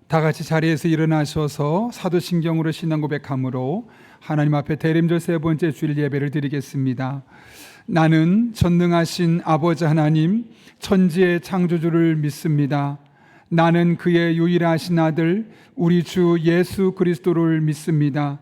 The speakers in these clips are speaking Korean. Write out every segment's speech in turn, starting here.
다 같이 자리에서 일어나셔서 사도신경으로 신앙 고백함으로 하나님 앞에 대림절 세 번째 주일 예배를 드리겠습니다. 나는 전능하신 아버지 하나님, 천지의 창조주를 믿습니다. 나는 그의 유일하신 아들 우리 주 예수 그리스도를 믿습니다.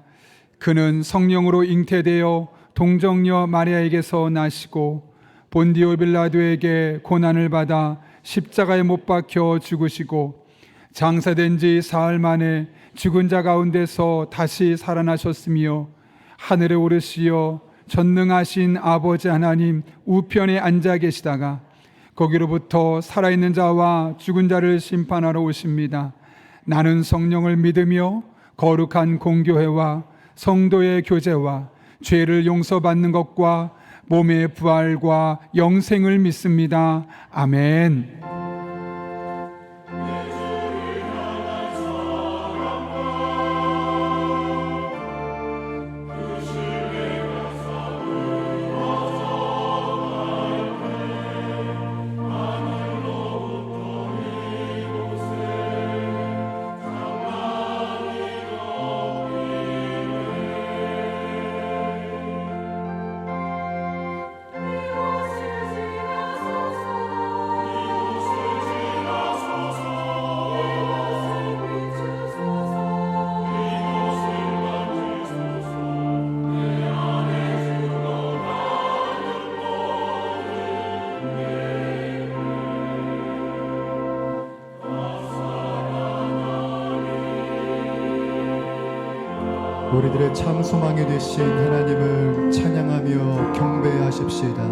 그는 성령으로 잉태되어 동정녀 마리아에게서 나시고 본디오 빌라도에게 고난을 받아 십자가에 못 박혀 죽으시고 장사된 지 사흘 만에 죽은 자 가운데서 다시 살아나셨으며 하늘에 오르시어 전능하신 아버지 하나님 우편에 앉아 계시다가 거기로부터 살아있는 자와 죽은 자를 심판하러 오십니다. 나는 성령을 믿으며 거룩한 공교회와 성도의 교제와 죄를 용서받는 것과 몸의 부활과 영생을 믿습니다. 아멘. 우리들의 참 소망이 되신 하나님을 찬양하며 경배하십시다.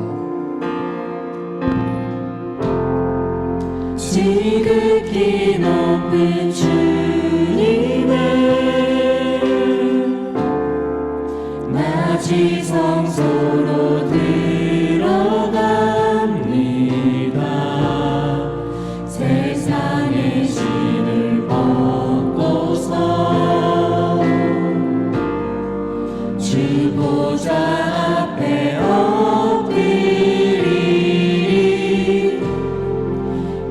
지극히 높은 주님을 낮이 성소로 들어갑니다. 세상의 신을 벗고서 주 보좌 앞에 엎드리리.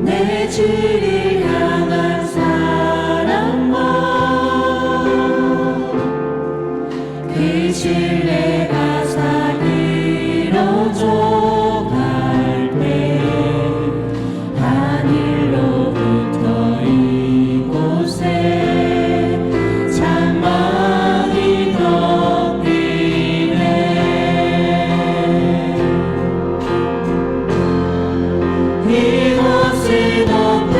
내 주를 향한 사랑과 그 신뢰가 사기로 져갈 때 하늘로부터 이곳에 찬망이 이곳은 높은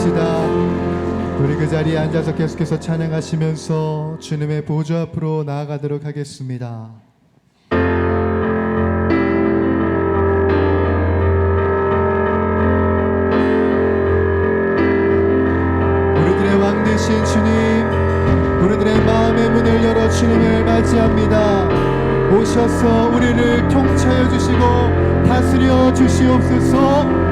찬양합시다. 우리 그 자리에 앉아서 계속해서 찬양하시면서 주님의 보좌 앞으로 나아가도록 하겠습니다. 우리들의 왕 되신 주님, 우리들의 마음의 문을 열어 주님을 맞이합니다. 오셔서 우리를 통치하여 주시고 다스려 주시옵소서.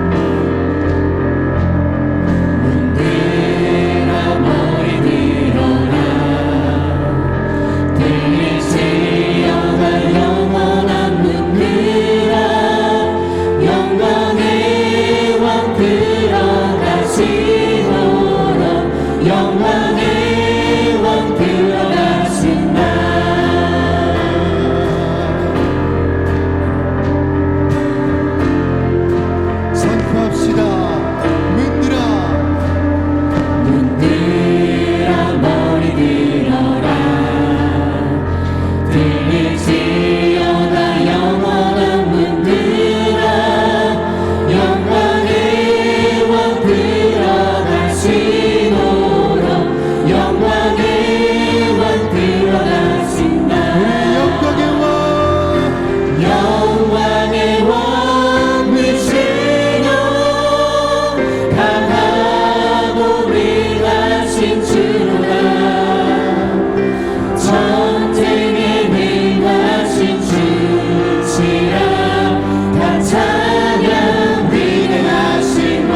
영광의 왕 들어가신다. 선포합시다. 문들아 머리 들어라. 들릴지어다 영원한 문들아. 영광의 왕 들어가시노라. 영광의 왕 들어가신다. 우리 영광의 왕 영광의 왕이시여 강하고 위하신 주로다. 전쟁에 능하신 주시라. 다 찬양 위대하신 왕.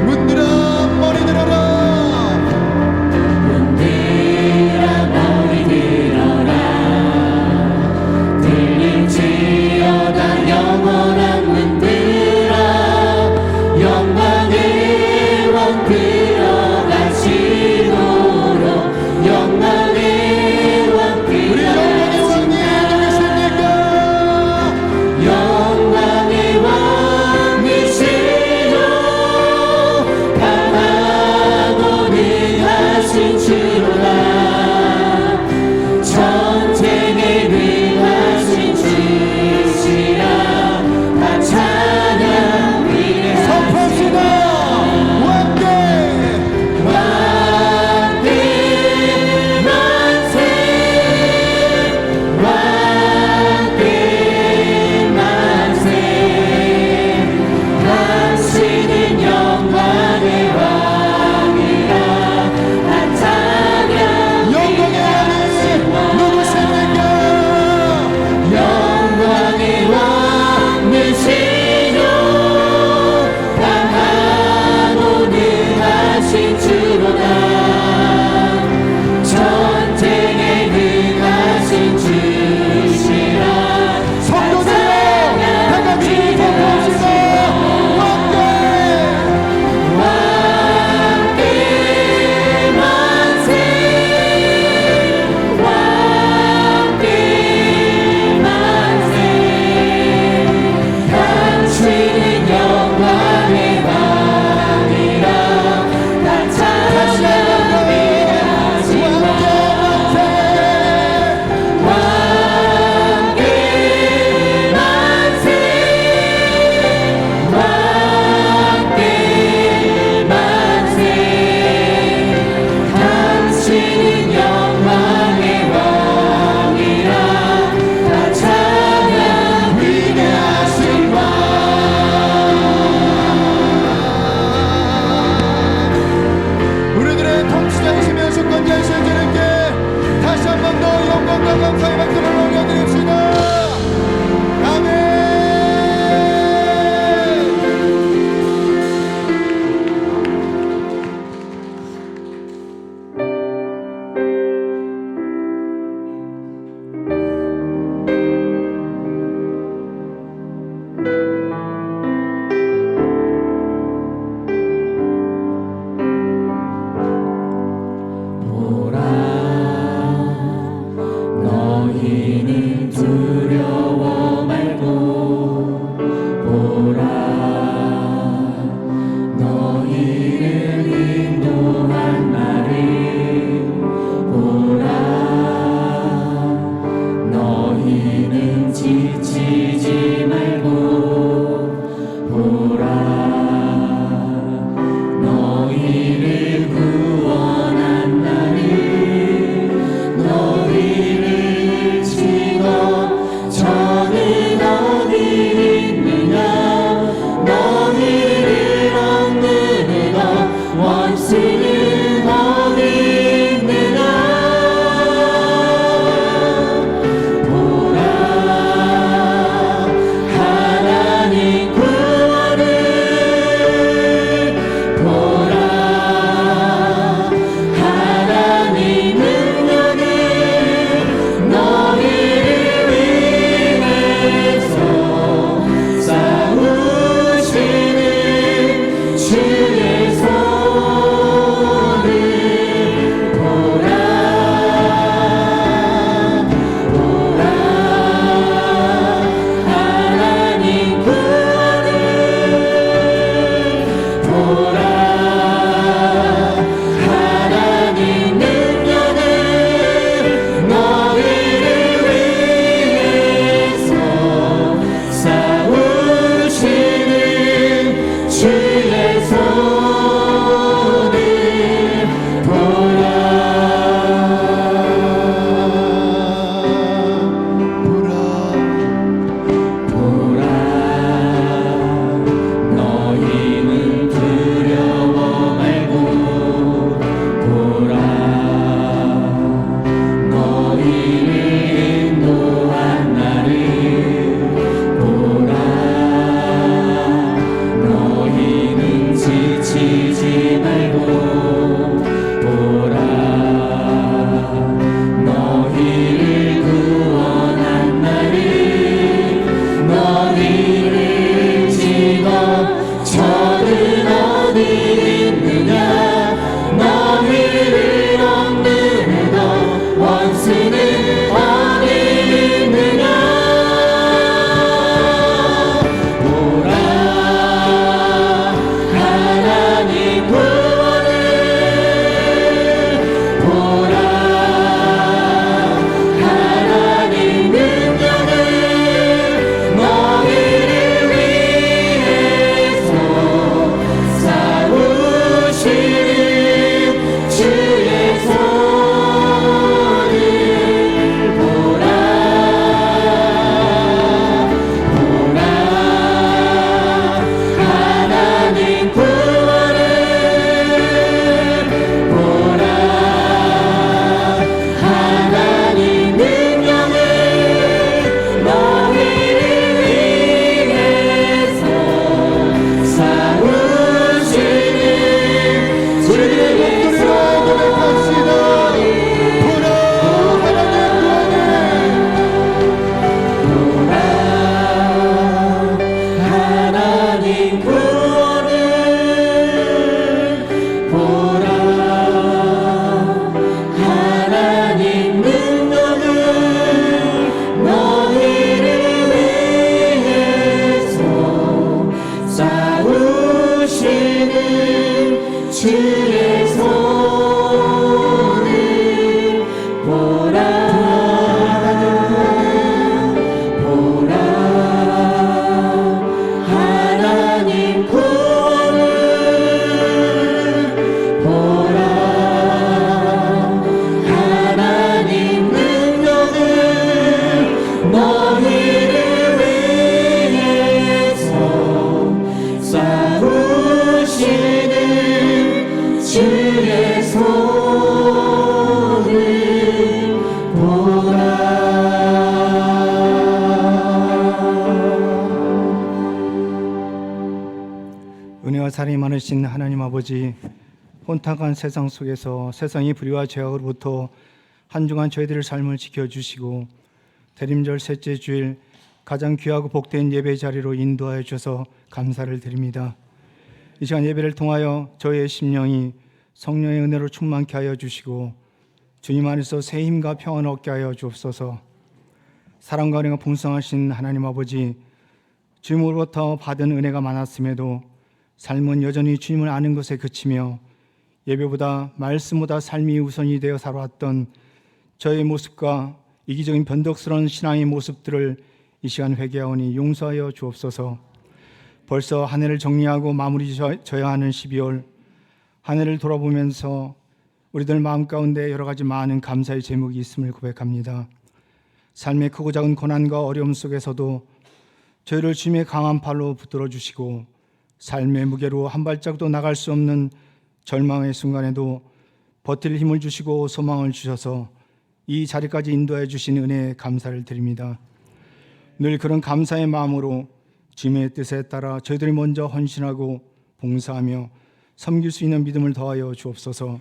문들아 머리 들어라. 문들아 머리 들어라. 들릴지어다 영원한 문들아. 영광의 왕 들어가시노라. 영광의 왕 우리 영광의 왕이 누구십니까? 영광의 왕이시여 강하고 능하신 주로다. 전쟁에 능하신 주시라. 다 찬양 위대하신 선포합시다. 왕께 왕께 만세. 왕께 만세. 당신은 영광의 왕이라. 다 찬양 영광의 위대하신 왕이 왕. 누구십니까? 영광의 왕이시여 강하고 능하신 주로다. 전쟁에 능하신 주시라. 성도들여 다 같이 선포합시다. 왕께 왕께 만세. 왕께 만세. 당신은 영광의 왕이라. 다 찬양 위대하신 왕. 왕께 만세. 왕께 만세. 당신은 영광의 왕이라. 다 찬양 위대하신 왕. 우리들의 통치자이시며 주권자이신 주님께 다시 한 번 더 영광과 감사의 박수를 올려드립시다. 아멘. 보라 너희는 두려워 말고 보라 너희를 인도한 나를 보라 너희는 지치지 아버지, 혼탁한 세상 속에서 세상의 불의와 죄악으로부터 한 주간 저희들의 삶을 지켜주시고 대림절 셋째 주일 가장 귀하고 복된 예배 자리로 인도하여 주셔서 감사를 드립니다. 이 시간 예배를 통하여 저희의 심령이 성령의 은혜로 충만케 하여 주시고 주님 안에서 새 힘과 평안을 얻게 하여 주옵소서. 사랑과 은혜가 풍성하신 하나님 아버지, 주님으로부터 받은 은혜가 많았음에도 삶은 여전히 주님을 아는 것에 그치며 예배보다 말씀보다 삶이 우선이 되어 살아왔던 저의 모습과 이기적인 변덕스러운 신앙의 모습들을 이 시간 회개하오니 용서하여 주옵소서. 벌써 한 해를 정리하고 마무리 져야 하는 12월, 한 해를 돌아보면서 우리들 마음 가운데 여러 가지 많은 감사의 제목이 있음을 고백합니다. 삶의 크고 작은 고난과 어려움 속에서도 저희를 주님의 강한 팔로 붙들어 주시고 삶의 무게로 한 발짝도 나갈 수 없는 절망의 순간에도 버틸 힘을 주시고 소망을 주셔서 이 자리까지 인도해 주신 은혜에 감사를 드립니다. 늘 그런 감사의 마음으로 주님의 뜻에 따라 저희들이 먼저 헌신하고 봉사하며 섬길 수 있는 믿음을 더하여 주옵소서.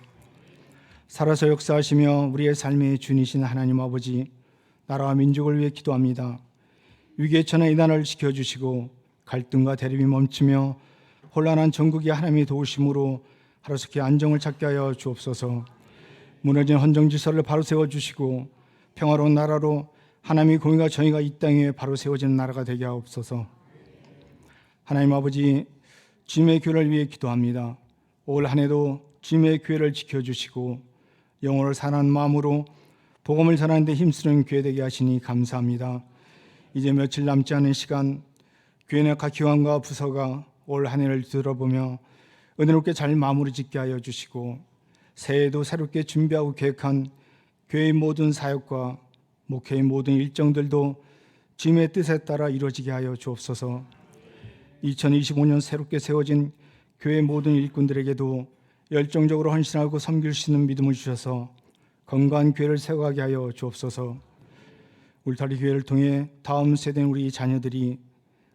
살아서 역사하시며 우리의 삶의 주인이신 하나님 아버지, 나라와 민족을 위해 기도합니다. 위기에 처한 이 나라를 지켜주시고 갈등과 대립이 멈추며 혼란한 전국이 하나님의 도우심으로 하루속히 안정을 찾게 하여 주옵소서. 무너진 헌정질서를 바로 세워주시고 평화로운 나라로 하나님의 공의가 정의가 이 땅에 바로 세워지는 나라가 되게 하옵소서. 하나님 아버지, 주님의 교회를 위해 기도합니다. 올 한 해도 주님의 교회를 지켜주시고 영혼을 사랑하는 마음으로 복음을 전하는 데 힘쓰는 교회 되게 하시니 감사합니다. 이제 며칠 남지 않은 시간 교회나 각 기관과 부서가 올 한 해를 들어보며 은혜롭게 잘 마무리 짓게 하여 주시고 새해에도 새롭게 준비하고 계획한 교회의 모든 사역과 목회의 모든 일정들도 주님의 뜻에 따라 이루어지게 하여 주옵소서. 2025년 새롭게 세워진 교회 모든 일꾼들에게도 열정적으로 헌신하고 섬길 수 있는 믿음을 주셔서 건강한 교회를 세워가게 하여 주옵소서. 울타리 교회를 통해 다음 세대인 우리 자녀들이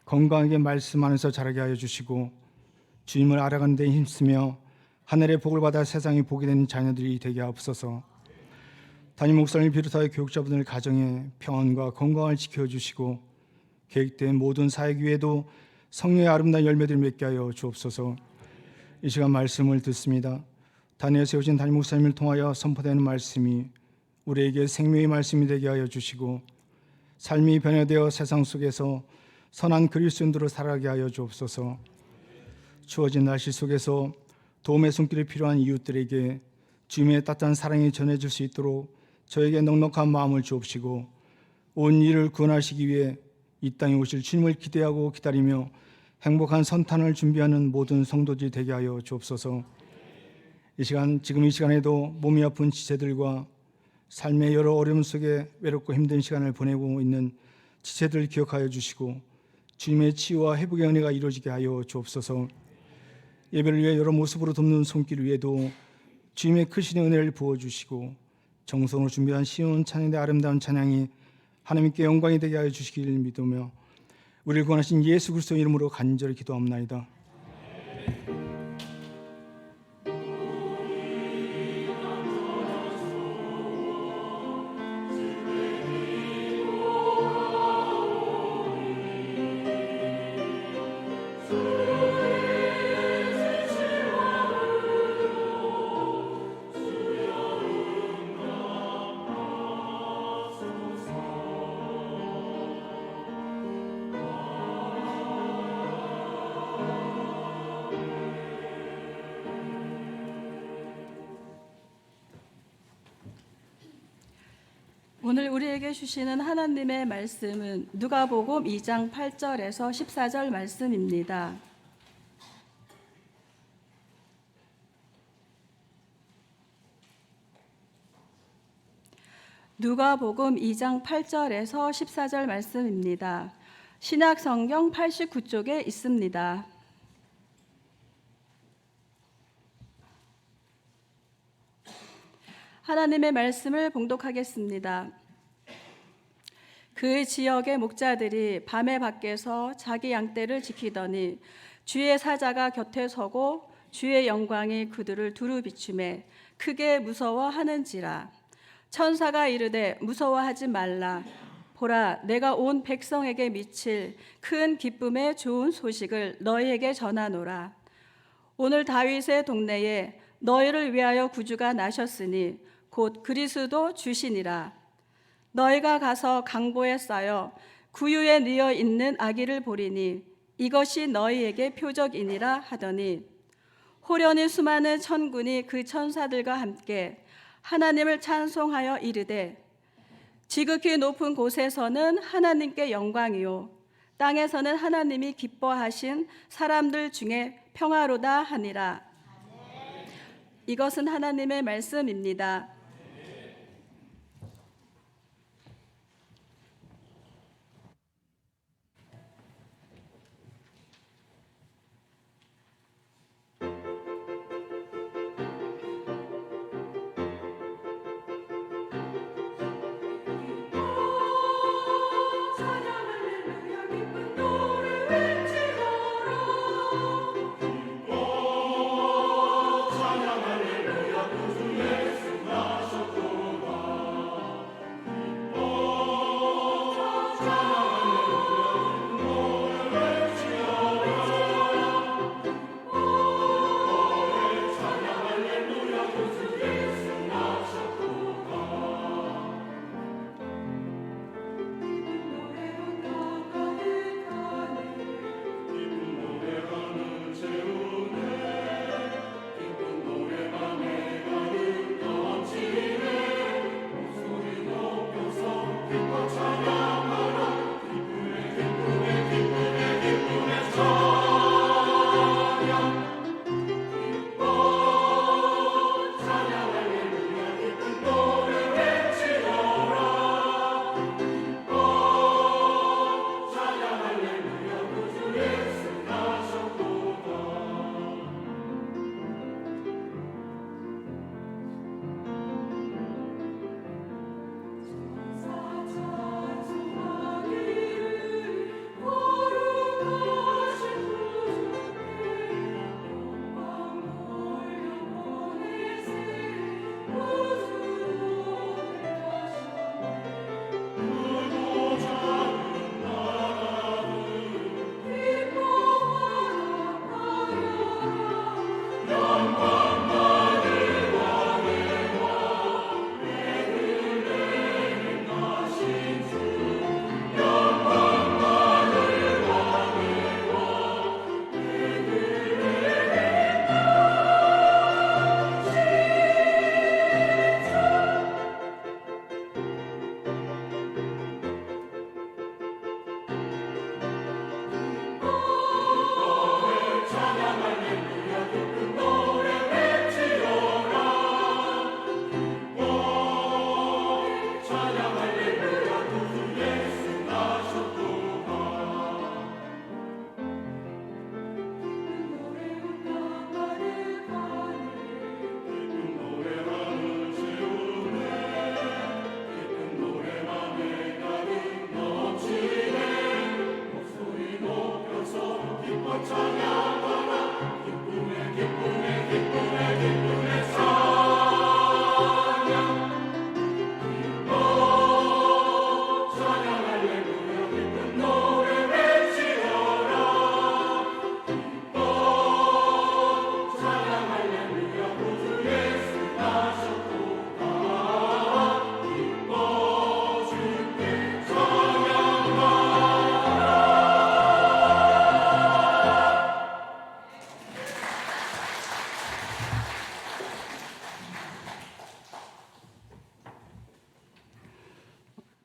건강하게 말씀 안에서 자라게 하여 주시고 주님을 알아가는 데 힘쓰며 하늘의 복을 받아 세상에 복이 되는 자녀들이 되게 하옵소서. 담임 목사님을 비롯하여 교육자분들 가정의 평안과 건강을 지켜주시고 계획된 모든 사역 위에도 성령의 아름다운 열매들을 맺게 하여 주옵소서. 이 시간 말씀을 듣습니다. 단위에 세우신 담임 목사님을 통하여 선포되는 말씀이 우리에게 생명의 말씀이 되게 하여 주시고 삶이 변화되어 세상 속에서 선한 그리스도인으로 살아가게 하여 주옵소서. 추워진 날씨 속에서 도움의 손길이 필요한 이웃들에게 주님의 따뜻한 사랑이 전해질 수 있도록 저에게 넉넉한 마음을 주옵시고 온 일을 구원하시기 위해 이 땅에 오실 주님을 기대하고 기다리며 행복한 선탄을 준비하는 모든 성도들이 되게 하여 주옵소서. 지금 이 시간에도 몸이 아픈 지체들과 삶의 여러 어려움 속에 외롭고 힘든 시간을 보내고 있는 지체들을 기억하여 주시고 주님의 치유와 회복의 은혜가 이루어지게 하여 주옵소서. 예배를 위해 여러 모습으로 돕는 손길 위에도 주님의 크신 은혜를 부어주시고 정성으로 준비한 시온 찬양의 아름다운 찬양이 하나님께 영광이 되게 하여 주시길 믿으며 우리를 구원하신 예수 그리스도 이름으로 간절히 기도합나이다. 오늘 우리에게 주시는 하나님의 말씀은 누가복음 2장 8절에서 14절 말씀입니다. 누가복음 2장 8절에서 14절 말씀입니다. 신약 성경 89쪽에 있습니다. 하나님의 말씀을 봉독하겠습니다. 그 지역의 목자들이 밤에 밖에서 자기 양떼를 지키더니 주의 사자가 곁에 서고 주의 영광이 그들을 두루 비추매 크게 무서워하는지라. 천사가 이르되 무서워하지 말라. 보라, 내가 온 백성에게 미칠 큰 기쁨의 좋은 소식을 너희에게 전하노라. 오늘 다윗의 동네에 너희를 위하여 구주가 나셨으니 곧 그리스도 주시니라. 너희가 가서 강보에 쌓여 구유에 뉘어 있는 아기를 보리니 이것이 너희에게 표적이니라 하더니 호련히 수많은 천군이 그 천사들과 함께 하나님을 찬송하여 이르되 지극히 높은 곳에서는 하나님께 영광이요 땅에서는 하나님이 기뻐하신 사람들 중에 평화로다 하니라. 이것은 하나님의 말씀입니다.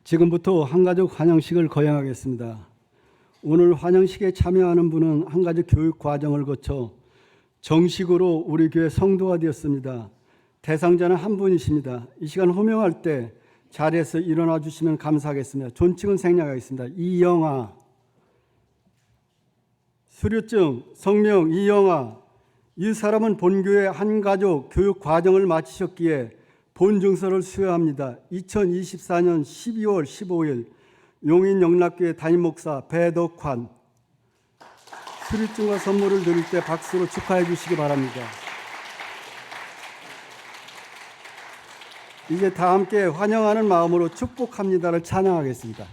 지금부터 한가족 환영식을 거행하겠습니다. 오늘 환영식에 참여하는 분은 한가족 교육 과정을 거쳐 정식으로 우리 교회 성도가 되었습니다. 대상자는 한 분이십니다. 이 시간 호명할 때 자리에서 일어나 주시면 감사하겠습니다. 존칭은 생략하겠습니다. 이영아, 수료증, 성명 이영아. 이 사람은 본교회 한가족 교육 과정을 마치셨기에 본증서를 수여합니다. 2024년 12월 15일 용인영락교회 담임목사 배덕환. 수리증과 선물을 드릴 때 박수로 축하해 주시기 바랍니다. 이제 다 함께 환영하는 마음으로 축복합니다를 찬양하겠습니다.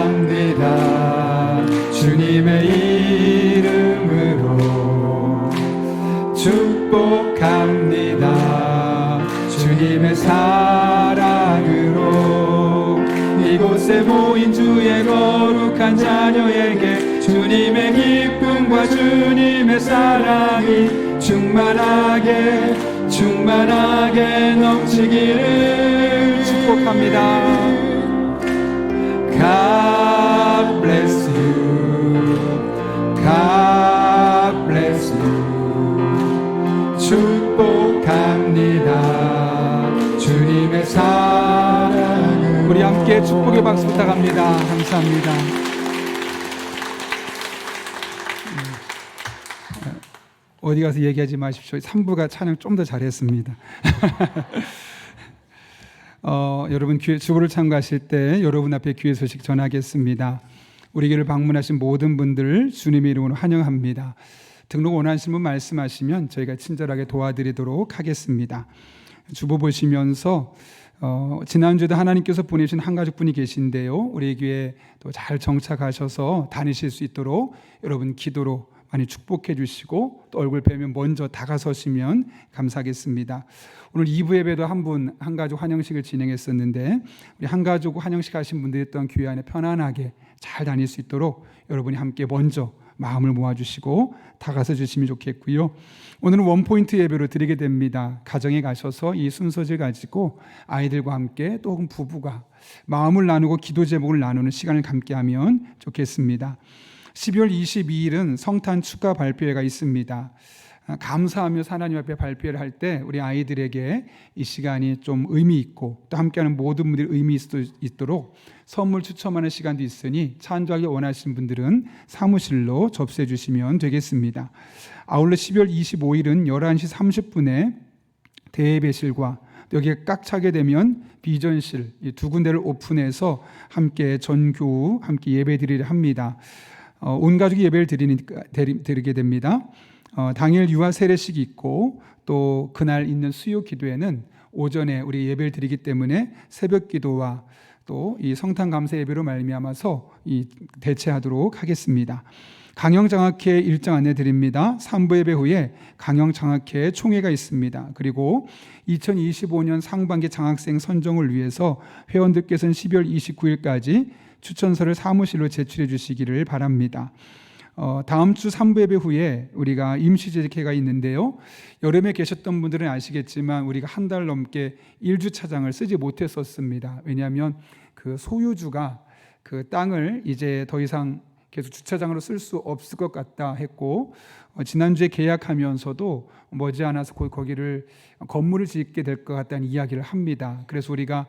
축복합니다. 주님의 이름으로 축복합니다. 주님의 사랑으로 이곳에 모인 주의 거룩한 자녀에게 주님의 기쁨과 주님의 사랑이 충만하게 넘치기를 축복합니다. God bless you. God bless you. 축복합니다. 주님의 사랑을. 우리 함께 축복의 박수 부탁합니다. 감사합니다. 어디 가서 얘기하지 마십시오. 3부가 찬양 좀 더 잘했습니다. 여러분 주보를 참가하실 때 여러분 앞에 귀의 소식 전하겠습니다. 우리 교회를 방문하신 모든 분들 주님의 이름으로 환영합니다. 등록 원하시는 분 말씀하시면 저희가 친절하게 도와드리도록 하겠습니다. 주보 보시면서 지난주에도 하나님께서 보내신 한 가족분이 계신데요. 우리 교회에 또 잘 정착하셔서 다니실 수 있도록 여러분 기도로 많이 축복해 주시고 또 얼굴 뵈면 먼저 다가서시면 감사하겠습니다. 오늘 2부 예배도 한 가족 환영식을 진행했었는데 우리 한 가족 환영식 하신 분들이 또한 교회 안에 편안하게 잘 다닐 수 있도록 여러분이 함께 먼저 마음을 모아주시고 다가서 주시면 좋겠고요. 오늘은 원포인트 예배로 드리게 됩니다. 가정에 가셔서 이 순서를 가지고 아이들과 함께 또 혹은 부부가 마음을 나누고 기도 제목을 나누는 시간을 함께하면 좋겠습니다. 12월 22일은 성탄 축가 발표회가 있습니다. 감사하며 하나님 앞에 발표를 할 때 우리 아이들에게 이 시간이 좀 의미 있고 또 함께하는 모든 분들이 의미 있도록 선물 추첨하는 시간도 있으니 찬조하기 원하시는 분들은 사무실로 접수해 주시면 되겠습니다. 아울러 12월 25일은 11시 30분에 대예배실과 여기에 꽉 차게 되면 비전실 이 두 군데를 오픈해서 함께 전교우 함께 예배드리려 합니다. 온 가족이 예배를 드리게 됩니다. 당일 유아 세례식이 있고 또 그날 있는 수요 기도회는 오전에 우리 예배를 드리기 때문에 새벽 기도와 또 이 성탄 감사 예배로 말미암아서 이 대체하도록 하겠습니다. 강영장학회 일정 안내 드립니다. 3부 예배 후에 강영장학회 총회가 있습니다. 그리고 2025년 상반기 장학생 선정을 위해서 회원들께서는 12월 29일까지 추천서를 사무실로 제출해 주시기를 바랍니다. 다음 주 3부 예배 후에 우리가 임시재직회가 있는데요. 여름에 계셨던 분들은 아시겠지만 우리가 한 달 넘게 일주차장을 쓰지 못했었습니다. 왜냐하면 그 소유주가 그 땅을 이제 더 이상 계속 주차장으로 쓸 수 없을 것 같다 했고 지난주에 계약하면서도 머지않아서 거기를 건물을 짓게 될 것 같다는 이야기를 합니다. 그래서 우리가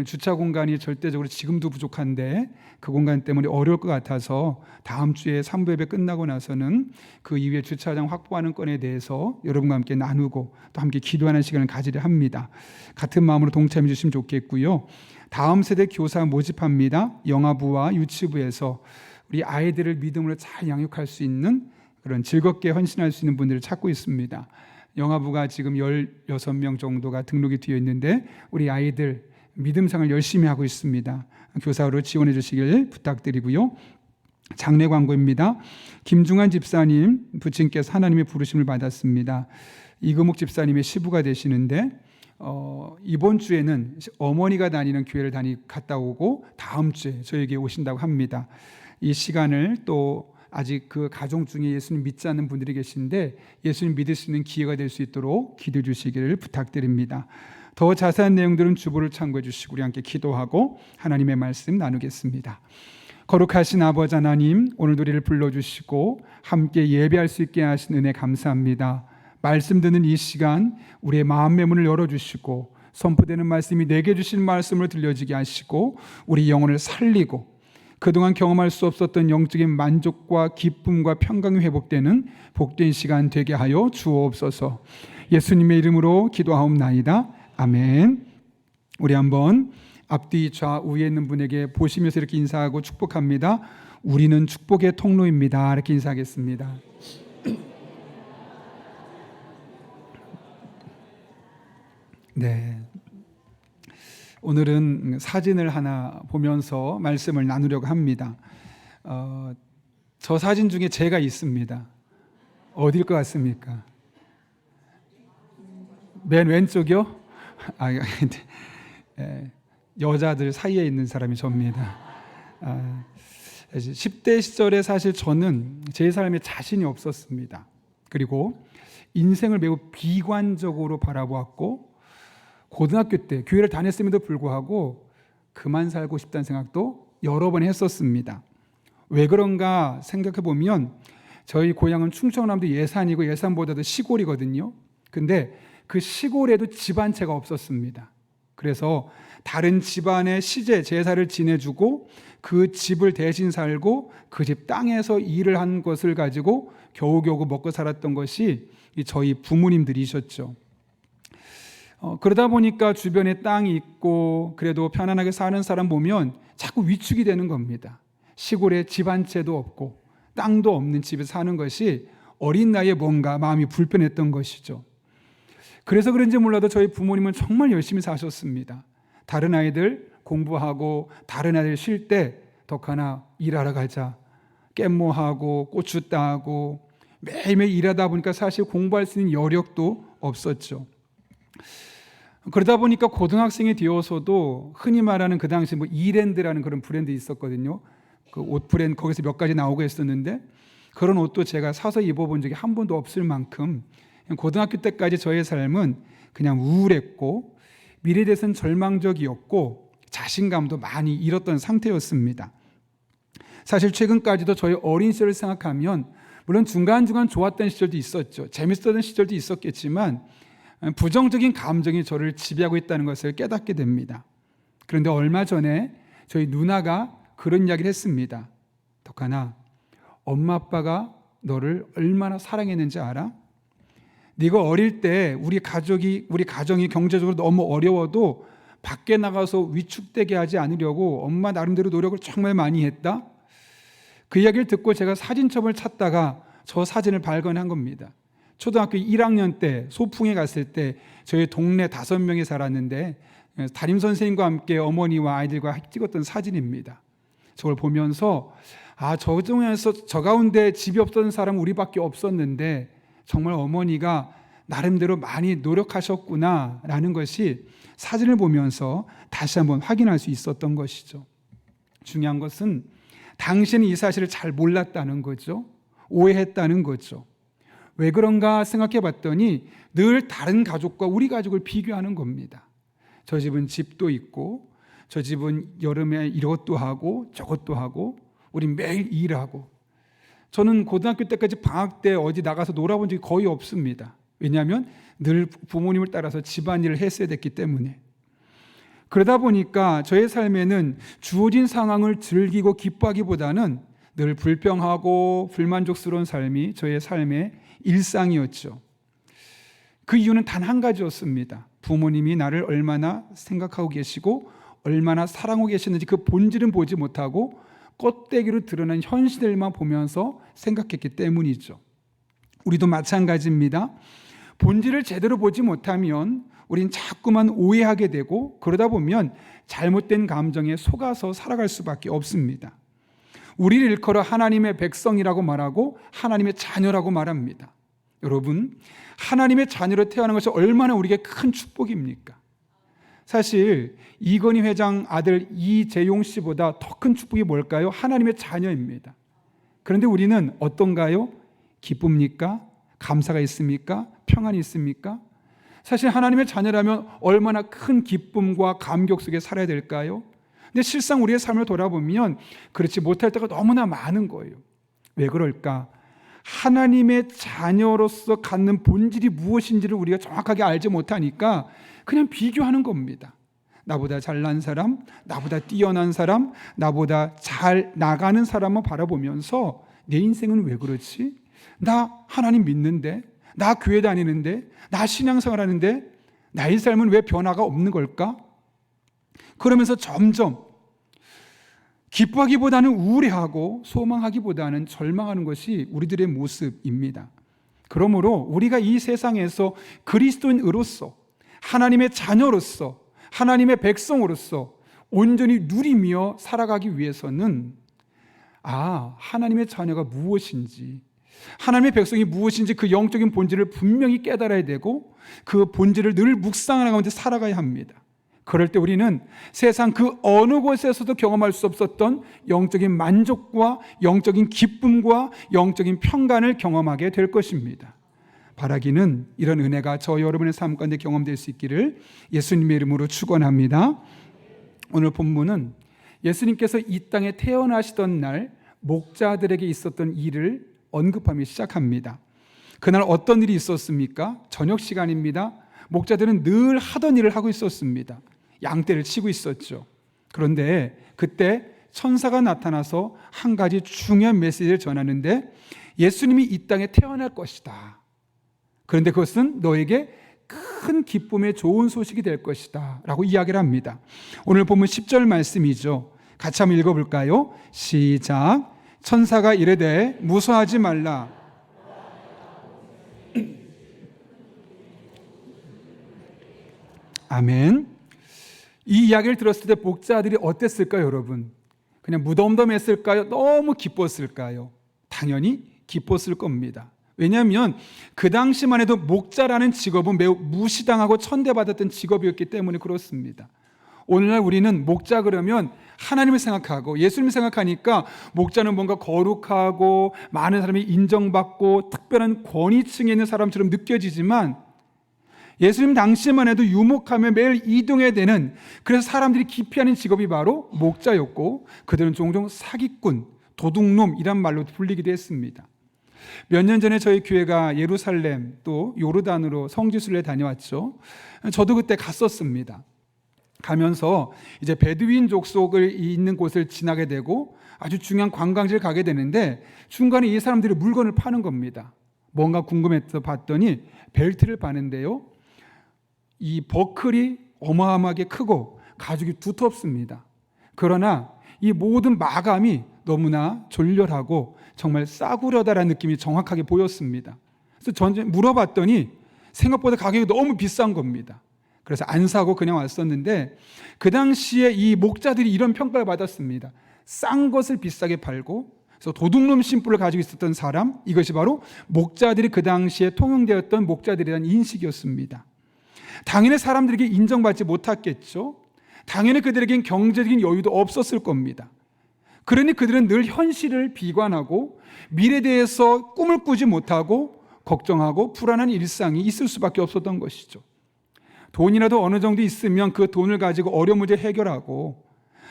주차 공간이 절대적으로 지금도 부족한데 그 공간 때문에 어려울 것 같아서 다음 주에 3부 예배 끝나고 나서는 그 이후에 주차장 확보하는 건에 대해서 여러분과 함께 나누고 또 함께 기도하는 시간을 가지려 합니다. 같은 마음으로 동참해 주시면 좋겠고요. 다음 세대 교사 모집합니다. 영아부와 유치부에서 우리 아이들을 믿음으로 잘 양육할 수 있는 그런 즐겁게 헌신할 수 있는 분들을 찾고 있습니다. 영아부가 지금 16명 정도가 등록이 되어 있는데 우리 아이들 믿음생활 열심히 하고 있습니다. 교사로 지원해 주시길 부탁드리고요. 장례 광고입니다. 김중환 집사님 부친께서 하나님의 부르심을 받았습니다. 이금옥 집사님의 시부가 되시는데 이번 주에는 어머니가 다니는 교회를 갔다 오고 다음 주에 저에게 오신다고 합니다. 이 시간을 또 아직 그 가정 중에 예수님 믿지 않는 분들이 계신데 예수님 믿을 수 있는 기회가 될 수 있도록 기도해 주시기를 부탁드립니다. 더 자세한 내용들은 주보를 참고해 주시고 우리 함께 기도하고 하나님의 말씀 나누겠습니다. 거룩하신 아버지 하나님, 오늘 우리를 불러주시고 함께 예배할 수 있게 하신 은혜 감사합니다. 말씀 듣는 이 시간 우리의 마음의 문을 열어주시고 선포되는 말씀이 내게 주신 말씀을 들려지게 하시고 우리 영혼을 살리고 그동안 경험할 수 없었던 영적인 만족과 기쁨과 평강이 회복되는 복된 시간 되게 하여 주옵소서. 예수님의 이름으로 기도하옵나이다. 아멘. 우리 한번 앞뒤 좌우에 있는 분에게 보시면서 이렇게 인사하고 축복합니다. 우리는 축복의 통로입니다. 이렇게 인사하겠습니다. 네. 오늘은 사진을 하나 보면서 말씀을 나누려고 합니다. 저 사진 중에 제가 있습니다. 어딜 것 같습니까? 맨 왼쪽이요? 여자들 사이에 있는 사람이 접니다. 10대 시절에 사실 저는 제 삶에 자신이 없었습니다. 그리고 인생을 매우 비관적으로 바라보았고 고등학교 때 교회를 다녔음에도 불구하고 그만 살고 싶다는 생각도 여러 번 했었습니다. 왜 그런가 생각해 보면 저희 고향은 충청남도 예산이고 예산보다도 시골이거든요. 근데 그 시골에도 집 한 채가 없었습니다. 그래서 다른 집안의 시제 제사를 지내주고 그 집을 대신 살고 그 집 땅에서 일을 한 것을 가지고 겨우겨우 먹고 살았던 것이 저희 부모님들이셨죠. 그러다 보니까 주변에 땅이 있고 그래도 편안하게 사는 사람 보면 자꾸 위축이 되는 겁니다. 시골에 집 한 채도 없고 땅도 없는 집에 사는 것이 어린 나이에 뭔가 마음이 불편했던 것이죠. 그래서 그런지 몰라도 저희 부모님은 정말 열심히 사셨습니다. 다른 아이들 공부하고 다른 아이들 쉴 때 덕하나 일하러 가자, 깻모하고 고추 따고 매일매일 일하다 보니까 사실 공부할 수 있는 여력도 없었죠. 그러다 보니까 고등학생이 되어서도 흔히 말하는 그 당시 이랜드라는 그런 브랜드 있었거든요. 그 옷 브랜드 거기서 몇 가지 나오고 했었는데 그런 옷도 제가 사서 입어본 적이 한 번도 없을 만큼 고등학교 때까지 저의 삶은 그냥 우울했고 미래에 대해서는 절망적이었고 자신감도 많이 잃었던 상태였습니다. 사실 최근까지도 저희 어린 시절을 생각하면 물론 중간중간 좋았던 시절도 있었죠. 재밌었던 시절도 있었겠지만 부정적인 감정이 저를 지배하고 있다는 것을 깨닫게 됩니다. 그런데 얼마 전에 저희 누나가 그런 이야기를 했습니다. 덕하나 엄마 아빠가 너를 얼마나 사랑했는지 알아? 네가 어릴 때 우리 가정이 경제적으로 너무 어려워도 밖에 나가서 위축되게 하지 않으려고 엄마 나름대로 노력을 정말 많이 했다. 그 이야기를 듣고 제가 사진첩을 찾다가 저 사진을 발견한 겁니다. 초등학교 1학년 때 소풍에 갔을 때 저희 동네 5명이 살았는데 담임 선생님과 함께 어머니와 아이들과 찍었던 사진입니다. 저걸 보면서 저 중에서 저 가운데 집이 없던 사람은 우리밖에 없었는데 정말 어머니가 나름대로 많이 노력하셨구나 라는 것이 사진을 보면서 다시 한번 확인할 수 있었던 것이죠. 중요한 것은 당신은 이 사실을 잘 몰랐다는 거죠. 오해했다는 거죠. 왜 그런가 생각해 봤더니 늘 다른 가족과 우리 가족을 비교하는 겁니다. 저 집은 집도 있고 저 집은 여름에 이것도 하고 저것도 하고 우린 매일 일하고 저는 고등학교 때까지 방학 때 어디 나가서 놀아본 적이 거의 없습니다. 왜냐하면 늘 부모님을 따라서 집안일을 했어야 됐기 때문에. 그러다 보니까 저의 삶에는 주어진 상황을 즐기고 기뻐하기보다는 늘 불평하고 불만족스러운 삶이 저의 삶의 일상이었죠. 그 이유는 단 한 가지였습니다. 부모님이 나를 얼마나 생각하고 계시고 얼마나 사랑하고 계시는지 그 본질은 보지 못하고 껍데기로 드러난 현실들만 보면서 생각했기 때문이죠. 우리도 마찬가지입니다. 본질을 제대로 보지 못하면 우린 자꾸만 오해하게 되고 그러다 보면 잘못된 감정에 속아서 살아갈 수밖에 없습니다. 우리를 일컬어 하나님의 백성이라고 말하고 하나님의 자녀라고 말합니다. 여러분, 하나님의 자녀로 태어난 것이 얼마나 우리에게 큰 축복입니까? 사실 이건희 회장 아들 이재용 씨보다 더 큰 축복이 뭘까요? 하나님의 자녀입니다. 그런데 우리는 어떤가요? 기쁩니까? 감사가 있습니까? 평안이 있습니까? 사실 하나님의 자녀라면 얼마나 큰 기쁨과 감격 속에 살아야 될까요? 근데 실상 우리의 삶을 돌아보면 그렇지 못할 때가 너무나 많은 거예요. 왜 그럴까? 하나님의 자녀로서 갖는 본질이 무엇인지를 우리가 정확하게 알지 못하니까 그냥 비교하는 겁니다. 나보다 잘난 사람, 나보다 뛰어난 사람, 나보다 잘 나가는 사람만 바라보면서 내 인생은 왜 그렇지? 나 하나님 믿는데, 나 교회 다니는데, 나 신앙생활 하는데 나의 삶은 왜 변화가 없는 걸까? 그러면서 점점 기뻐하기보다는 우울해하고 소망하기보다는 절망하는 것이 우리들의 모습입니다. 그러므로 우리가 이 세상에서 그리스도인으로서, 하나님의 자녀로서, 하나님의 백성으로서 온전히 누리며 살아가기 위해서는 하나님의 자녀가 무엇인지, 하나님의 백성이 무엇인지 그 영적인 본질을 분명히 깨달아야 되고 그 본질을 늘 묵상하는 가운데 살아가야 합니다. 그럴 때 우리는 세상 그 어느 곳에서도 경험할 수 없었던 영적인 만족과 영적인 기쁨과 영적인 평강을 경험하게 될 것입니다. 바라기는 이런 은혜가 저 여러분의 삶 가운데 경험될 수 있기를 예수님의 이름으로 축원합니다. 오늘 본문은 예수님께서 이 땅에 태어나시던 날 목자들에게 있었던 일을 언급하며 시작합니다. 그날 어떤 일이 있었습니까? 저녁 시간입니다. 목자들은 늘 하던 일을 하고 있었습니다. 양떼를 치고 있었죠. 그런데 그때 천사가 나타나서 한 가지 중요한 메시지를 전하는데, 예수님이 이 땅에 태어날 것이다. 그런데 그것은 너에게 큰 기쁨의 좋은 소식이 될 것이다 라고 이야기를 합니다. 오늘 보면 10절 말씀이죠. 같이 한번 읽어볼까요? 시작. 천사가 이르되 무서워하지 말라. 아멘. 이 이야기를 들었을 때 목자들이 어땠을까요, 여러분? 그냥 무덤덤했을까요? 너무 기뻤을까요? 당연히 기뻤을 겁니다. 왜냐하면 그 당시만 해도 목자라는 직업은 매우 무시당하고 천대받았던 직업이었기 때문에 그렇습니다. 오늘날 우리는 목자 그러면 하나님을 생각하고 예수님을 생각하니까 목자는 뭔가 거룩하고 많은 사람이 인정받고 특별한 권위층에 있는 사람처럼 느껴지지만, 예수님 당시만 해도 유목하며 매일 이동해야 되는, 그래서 사람들이 기피하는 직업이 바로 목자였고, 그들은 종종 사기꾼, 도둑놈이란 말로 불리기도 했습니다. 몇 년 전에 저희 교회가 예루살렘 또 요르단으로 성지순례 다녀왔죠. 저도 그때 갔었습니다. 가면서 이제 베두인 족속을 있는 곳을 지나게 되고 아주 중요한 관광지를 가게 되는데, 중간에 이 사람들이 물건을 파는 겁니다. 뭔가 궁금해서 봤더니 벨트를 파는데요, 이 버클이 어마어마하게 크고 가죽이 두텁습니다. 그러나 이 모든 마감이 너무나 졸렬하고 정말 싸구려다라는 느낌이 정확하게 보였습니다. 그래서 전 물어봤더니 생각보다 가격이 너무 비싼 겁니다. 그래서 안 사고 그냥 왔었는데, 그 당시에 이 목자들이 이런 평가를 받았습니다. 싼 것을 비싸게 팔고, 그래서 도둑놈 심부를 가지고 있었던 사람, 이것이 바로 목자들이 그 당시에 통용되었던 목자들이라는 인식이었습니다. 당연히 사람들에게 인정받지 못했겠죠. 당연히 그들에겐 경제적인 여유도 없었을 겁니다. 그러니 그들은 늘 현실을 비관하고 미래에 대해서 꿈을 꾸지 못하고 걱정하고 불안한 일상이 있을 수밖에 없었던 것이죠. 돈이라도 어느 정도 있으면 그 돈을 가지고 어려운 문제 해결하고,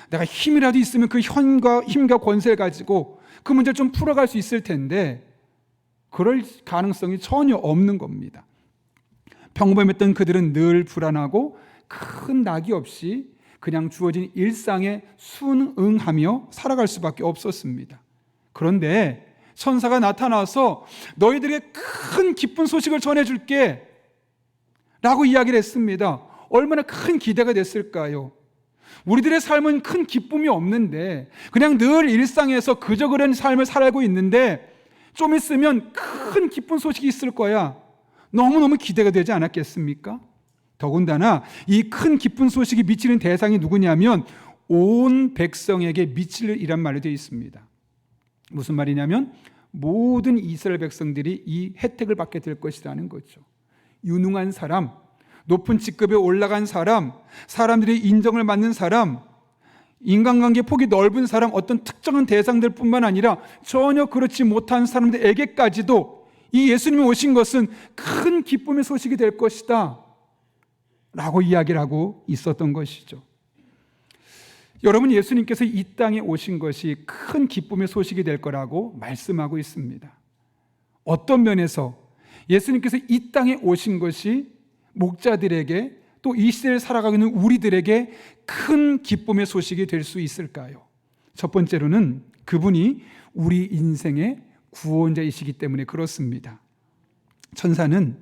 내가 힘이라도 있으면 그 힘과 권세를 가지고 그 문제를 좀 풀어갈 수 있을 텐데, 그럴 가능성이 전혀 없는 겁니다. 평범했던 그들은 늘 불안하고 큰 낙이 없이 그냥 주어진 일상에 순응하며 살아갈 수밖에 없었습니다. 그런데 천사가 나타나서 너희들에게 큰 기쁜 소식을 전해줄게 라고 이야기를 했습니다. 얼마나 큰 기대가 됐을까요? 우리들의 삶은 큰 기쁨이 없는데 그냥 늘 일상에서 그저 그런 삶을 살고 있는데, 좀 있으면 큰 기쁜 소식이 있을 거야. 너무너무 기대가 되지 않았겠습니까? 더군다나 이 큰 기쁜 소식이 미치는 대상이 누구냐면 온 백성에게 미칠이란 말로 되어 있습니다. 무슨 말이냐면 모든 이스라엘 백성들이 이 혜택을 받게 될 것이라는 거죠. 유능한 사람, 높은 직급에 올라간 사람, 사람들이 인정을 받는 사람, 인간관계 폭이 넓은 사람, 어떤 특정한 대상들뿐만 아니라 전혀 그렇지 못한 사람들에게까지도 이 예수님이 오신 것은 큰 기쁨의 소식이 될 것이다 라고 이야기를 하고 있었던 것이죠. 여러분, 예수님께서 이 땅에 오신 것이 큰 기쁨의 소식이 될 거라고 말씀하고 있습니다. 어떤 면에서 예수님께서 이 땅에 오신 것이 목자들에게 또 이 시대를 살아가고 있는 우리들에게 큰 기쁨의 소식이 될 수 있을까요? 첫 번째로는 그분이 우리 인생의 구원자이시기 때문에 그렇습니다. 천사는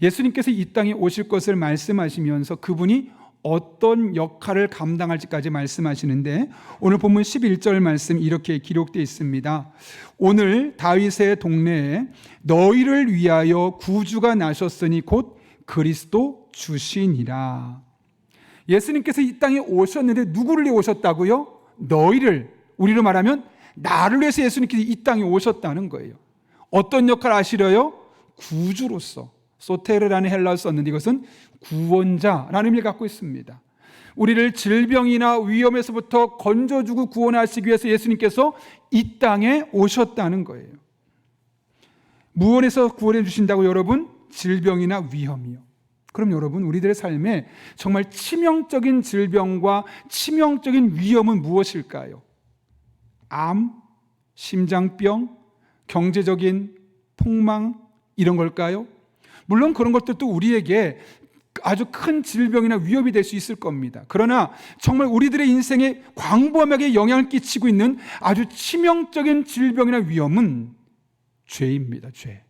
예수님께서 이 땅에 오실 것을 말씀하시면서 그분이 어떤 역할을 감당할지까지 말씀하시는데, 오늘 본문 11절 말씀 이렇게 기록되어 있습니다. 오늘 다윗의 동네에 너희를 위하여 구주가 나셨으니 곧 그리스도 주시니라. 예수님께서 이 땅에 오셨는데 누구를 위해 오셨다고요? 너희를, 우리로 말하면 나를 위해서 예수님께서 이 땅에 오셨다는 거예요. 어떤 역할을 하시려요? 구주로서. 소테르라는 헬라어를 썼는데 이것은 구원자라는 의미를 갖고 있습니다. 우리를 질병이나 위험에서부터 건져주고 구원하시기 위해서 예수님께서 이 땅에 오셨다는 거예요. 무엇에서 구원해 주신다고 여러분? 질병이나 위험이요. 그럼 여러분, 우리들의 삶에 정말 치명적인 질병과 치명적인 위험은 무엇일까요? 암, 심장병, 경제적인 폭망, 이런 걸까요? 물론 그런 것들도 우리에게 아주 큰 질병이나 위협이 될 수 있을 겁니다. 그러나 정말 우리들의 인생에 광범위하게 영향을 끼치고 있는 아주 치명적인 질병이나 위험은 죄입니다. 죄.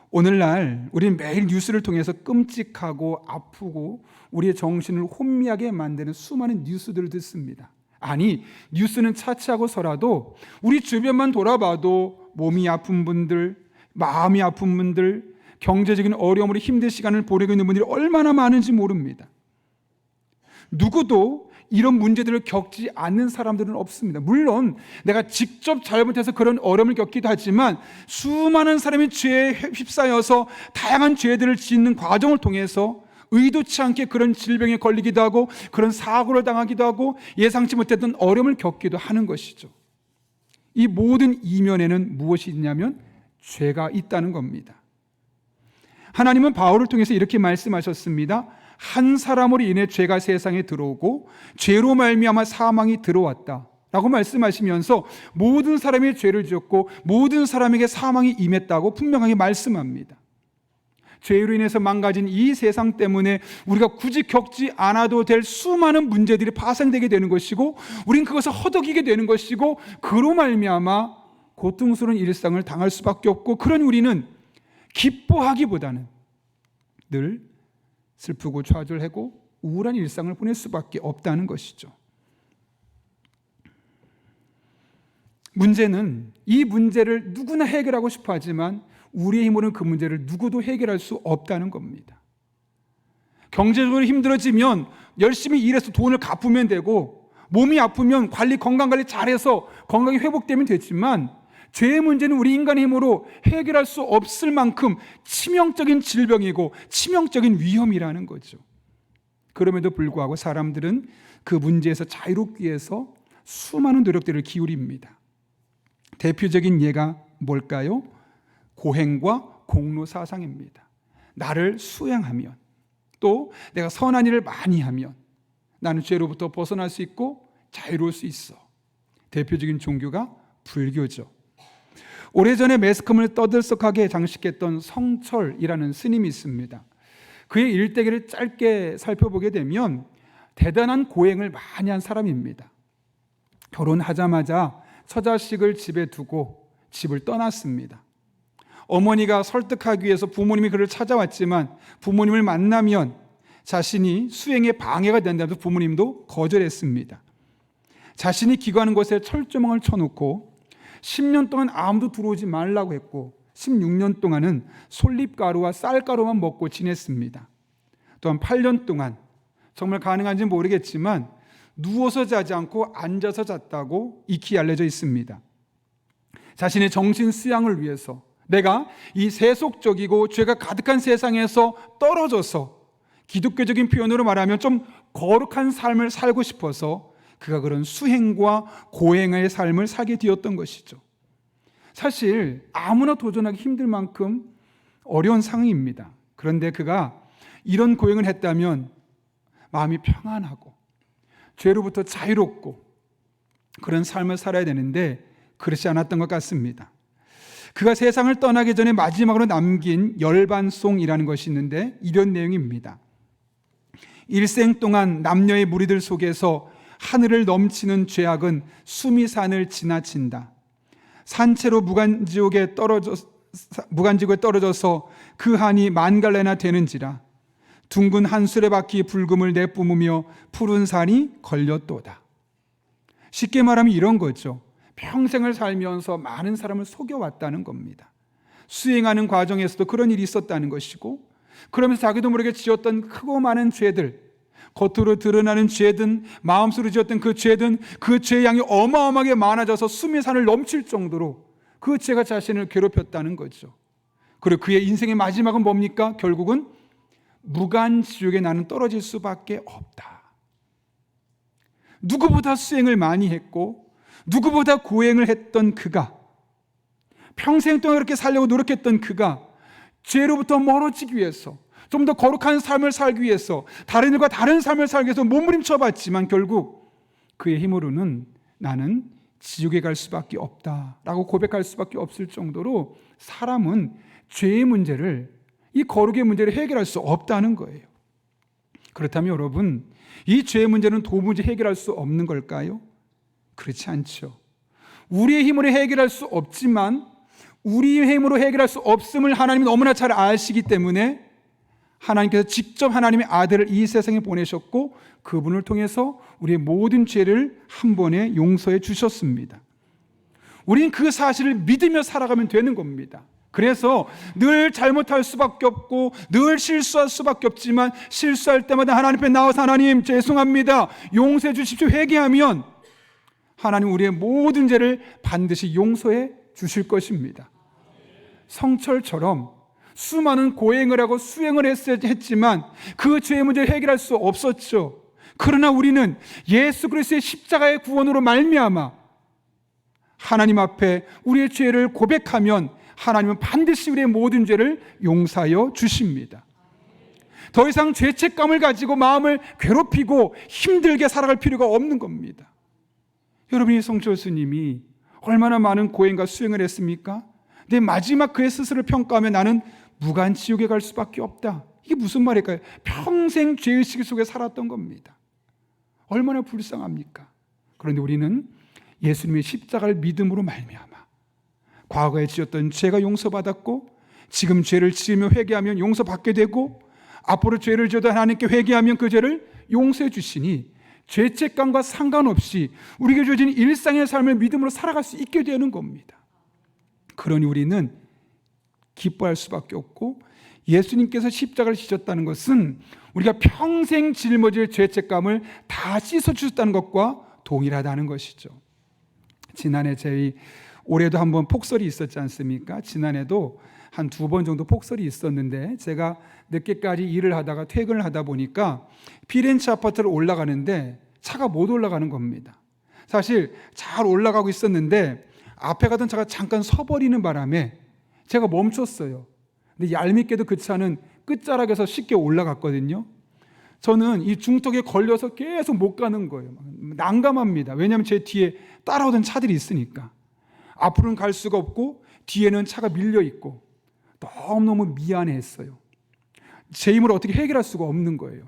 오늘날 우리는 매일 뉴스를 통해서 끔찍하고 아프고 우리의 정신을 혼미하게 만드는 수많은 뉴스들을 듣습니다. 아니, 뉴스는 차치하고서라도 우리 주변만 돌아봐도 몸이 아픈 분들, 마음이 아픈 분들, 경제적인 어려움으로 힘든 시간을 보내고 있는 분들이 얼마나 많은지 모릅니다. 누구도 이런 문제들을 겪지 않는 사람들은 없습니다. 물론 내가 직접 잘못해서 그런 어려움을 겪기도 하지만 수많은 사람이 죄에 휩싸여서 다양한 죄들을 짓는 과정을 통해서 의도치 않게 그런 질병에 걸리기도 하고 그런 사고를 당하기도 하고 예상치 못했던 어려움을 겪기도 하는 것이죠. 이 모든 이면에는 무엇이 있냐면 죄가 있다는 겁니다. 하나님은 바울을 통해서 이렇게 말씀하셨습니다. 한 사람으로 인해 죄가 세상에 들어오고 죄로 말미암아 사망이 들어왔다 라고 말씀하시면서 모든 사람이 죄를 지었고 모든 사람에게 사망이 임했다고 분명하게 말씀합니다. 죄로 인해서 망가진 이 세상 때문에 우리가 굳이 겪지 않아도 될 수많은 문제들이 파생되게 되는 것이고 우린 그것을 허덕이게 되는 것이고 그로 말미암아 고통스러운 일상을 당할 수밖에 없고, 그런 우리는 기뻐하기보다는 늘 슬프고 좌절하고 우울한 일상을 보낼 수밖에 없다는 것이죠. 문제는 이 문제를 누구나 해결하고 싶어 하지만 우리의 힘으로는 그 문제를 누구도 해결할 수 없다는 겁니다. 경제적으로 힘들어지면 열심히 일해서 돈을 갚으면 되고, 몸이 아프면 건강관리 잘해서 건강이 회복되면 되지만, 죄의 문제는 우리 인간의 힘으로 해결할 수 없을 만큼 치명적인 질병이고 치명적인 위험이라는 거죠. 그럼에도 불구하고 사람들은 그 문제에서 자유롭기 위해서 수많은 노력들을 기울입니다. 대표적인 예가 뭘까요? 고행과 공로 사상입니다. 나를 수행하면, 또 내가 선한 일을 많이 하면 나는 죄로부터 벗어날 수 있고 자유로울 수 있어. 대표적인 종교가 불교죠. 오래전에 매스컴을 떠들썩하게 장식했던 성철이라는 스님이 있습니다. 그의 일대기를 짧게 살펴보게 되면 대단한 고행을 많이 한 사람입니다. 결혼하자마자 처자식을 집에 두고 집을 떠났습니다. 어머니가 설득하기 위해서 부모님이 그를 찾아왔지만 부모님을 만나면 자신이 수행에 방해가 된다면서 부모님도 거절했습니다. 자신이 기거하는 곳에 철조망을 쳐놓고 10년 동안 아무도 들어오지 말라고 했고 16년 동안은 솔잎가루와 쌀가루만 먹고 지냈습니다. 또한 8년 동안 정말 가능한지 모르겠지만 누워서 자지 않고 앉아서 잤다고 익히 알려져 있습니다. 자신의 정신 수양을 위해서 내가 이 세속적이고 죄가 가득한 세상에서 떨어져서 기독교적인 표현으로 말하면 좀 거룩한 삶을 살고 싶어서 그가 그런 수행과 고행의 삶을 살게 되었던 것이죠. 사실 아무나 도전하기 힘들 만큼 어려운 상황입니다. 그런데 그가 이런 고행을 했다면 마음이 평안하고 죄로부터 자유롭고 그런 삶을 살아야 되는데 그렇지 않았던 것 같습니다. 그가 세상을 떠나기 전에 마지막으로 남긴 열반송이라는 것이 있는데 이런 내용입니다. 일생 동안 남녀의 무리들 속에서 하늘을 넘치는 죄악은 수미산을 지나친다. 산채로 무간지옥에 떨어져서 무간지구에 떨어져서 그 한이 10,000갈래나 되는지라. 둥근 한 수레바퀴 붉음을 내뿜으며 푸른 산이 걸렸도다. 쉽게 말하면 이런 거죠. 평생을 살면서 많은 사람을 속여왔다는 겁니다. 수행하는 과정에서도 그런 일이 있었다는 것이고, 그러면서 자기도 모르게 지었던 크고 많은 죄들, 겉으로 드러나는 죄든 마음속으로 지었던 그 죄든 그 죄의 양이 어마어마하게 많아져서 숨이 산을 넘칠 정도로 그 죄가 자신을 괴롭혔다는 거죠. 그리고 그의 인생의 마지막은 뭡니까? 결국은 무간지옥에 나는 떨어질 수밖에 없다. 누구보다 수행을 많이 했고 누구보다 고행을 했던 그가, 평생 동안 그렇게 살려고 노력했던 그가 죄로부터 멀어지기 위해서, 좀 더 거룩한 삶을 살기 위해서, 다른 일과 다른 삶을 살기 위해서 몸부림쳐 봤지만 결국 그의 힘으로는 나는 지옥에 갈 수밖에 없다라고 고백할 수밖에 없을 정도로 사람은 죄의 문제를, 이 거룩의 문제를 해결할 수 없다는 거예요. 그렇다면 여러분, 이 죄의 문제는 도무지 해결할 수 없는 걸까요? 그렇지 않죠. 우리의 힘으로 해결할 수 없지만 우리의 힘으로 해결할 수 없음을 하나님이 너무나 잘 아시기 때문에 하나님께서 직접 하나님의 아들을 이 세상에 보내셨고 그분을 통해서 우리의 모든 죄를 한 번에 용서해 주셨습니다. 우리는 그 사실을 믿으며 살아가면 되는 겁니다. 그래서 늘 잘못할 수밖에 없고 늘 실수할 수밖에 없지만 실수할 때마다 하나님 앞에 나와서 하나님 죄송합니다, 용서해 주십시오 회개하면 하나님 우리의 모든 죄를 반드시 용서해 주실 것입니다. 성철처럼 수많은 고행을 하고 수행을 했지만 그 죄의 문제를 해결할 수 없었죠. 그러나 우리는 예수 그리스도의 십자가의 구원으로 말미암아 하나님 앞에 우리의 죄를 고백하면 하나님은 반드시 우리의 모든 죄를 용서하여 주십니다. 더 이상 죄책감을 가지고 마음을 괴롭히고 힘들게 살아갈 필요가 없는 겁니다. 여러분이 성철스님이 얼마나 많은 고행과 수행을 했습니까? 근데 마지막 그의 스스로를 평가하면 나는 무간지옥에 갈 수밖에 없다. 이게 무슨 말일까요? 평생 죄의식 속에 살았던 겁니다. 얼마나 불쌍합니까? 그런데 우리는 예수님의 십자가를 믿음으로 말미암아 과거에 지었던 죄가 용서받았고 지금 죄를 지으며 회개하면 용서받게 되고 앞으로 죄를 지어도 하나님께 회개하면 그 죄를 용서해 주시니 죄책감과 상관없이 우리에게 주어진 일상의 삶을 믿음으로 살아갈 수 있게 되는 겁니다. 그러니 우리는 기뻐할 수밖에 없고 예수님께서 십자가를 지셨다는 것은 우리가 평생 짊어질 죄책감을 다 씻어주셨다는 것과 동일하다는 것이죠. 지난해 저희 올해도 한번 폭설이 있었지 않습니까? 지난해도 한 2번 정도 폭설이 있었는데 제가 늦게까지 일을 하다가 퇴근을 하다 보니까 피렌체 아파트를 올라가는데 차가 못 올라가는 겁니다. 사실 잘 올라가고 있었는데 앞에 가던 차가 잠깐 서버리는 바람에 제가 멈췄어요. 근데 얄밉게도 그 차는 끝자락에서 쉽게 올라갔거든요. 저는 이 중턱에 걸려서 계속 못 가는 거예요. 난감합니다. 왜냐하면 제 뒤에 따라오던 차들이 있으니까. 앞으로는 갈 수가 없고 뒤에는 차가 밀려 있고 너무너무 미안했어요. 제 힘으로 어떻게 해결할 수가 없는 거예요.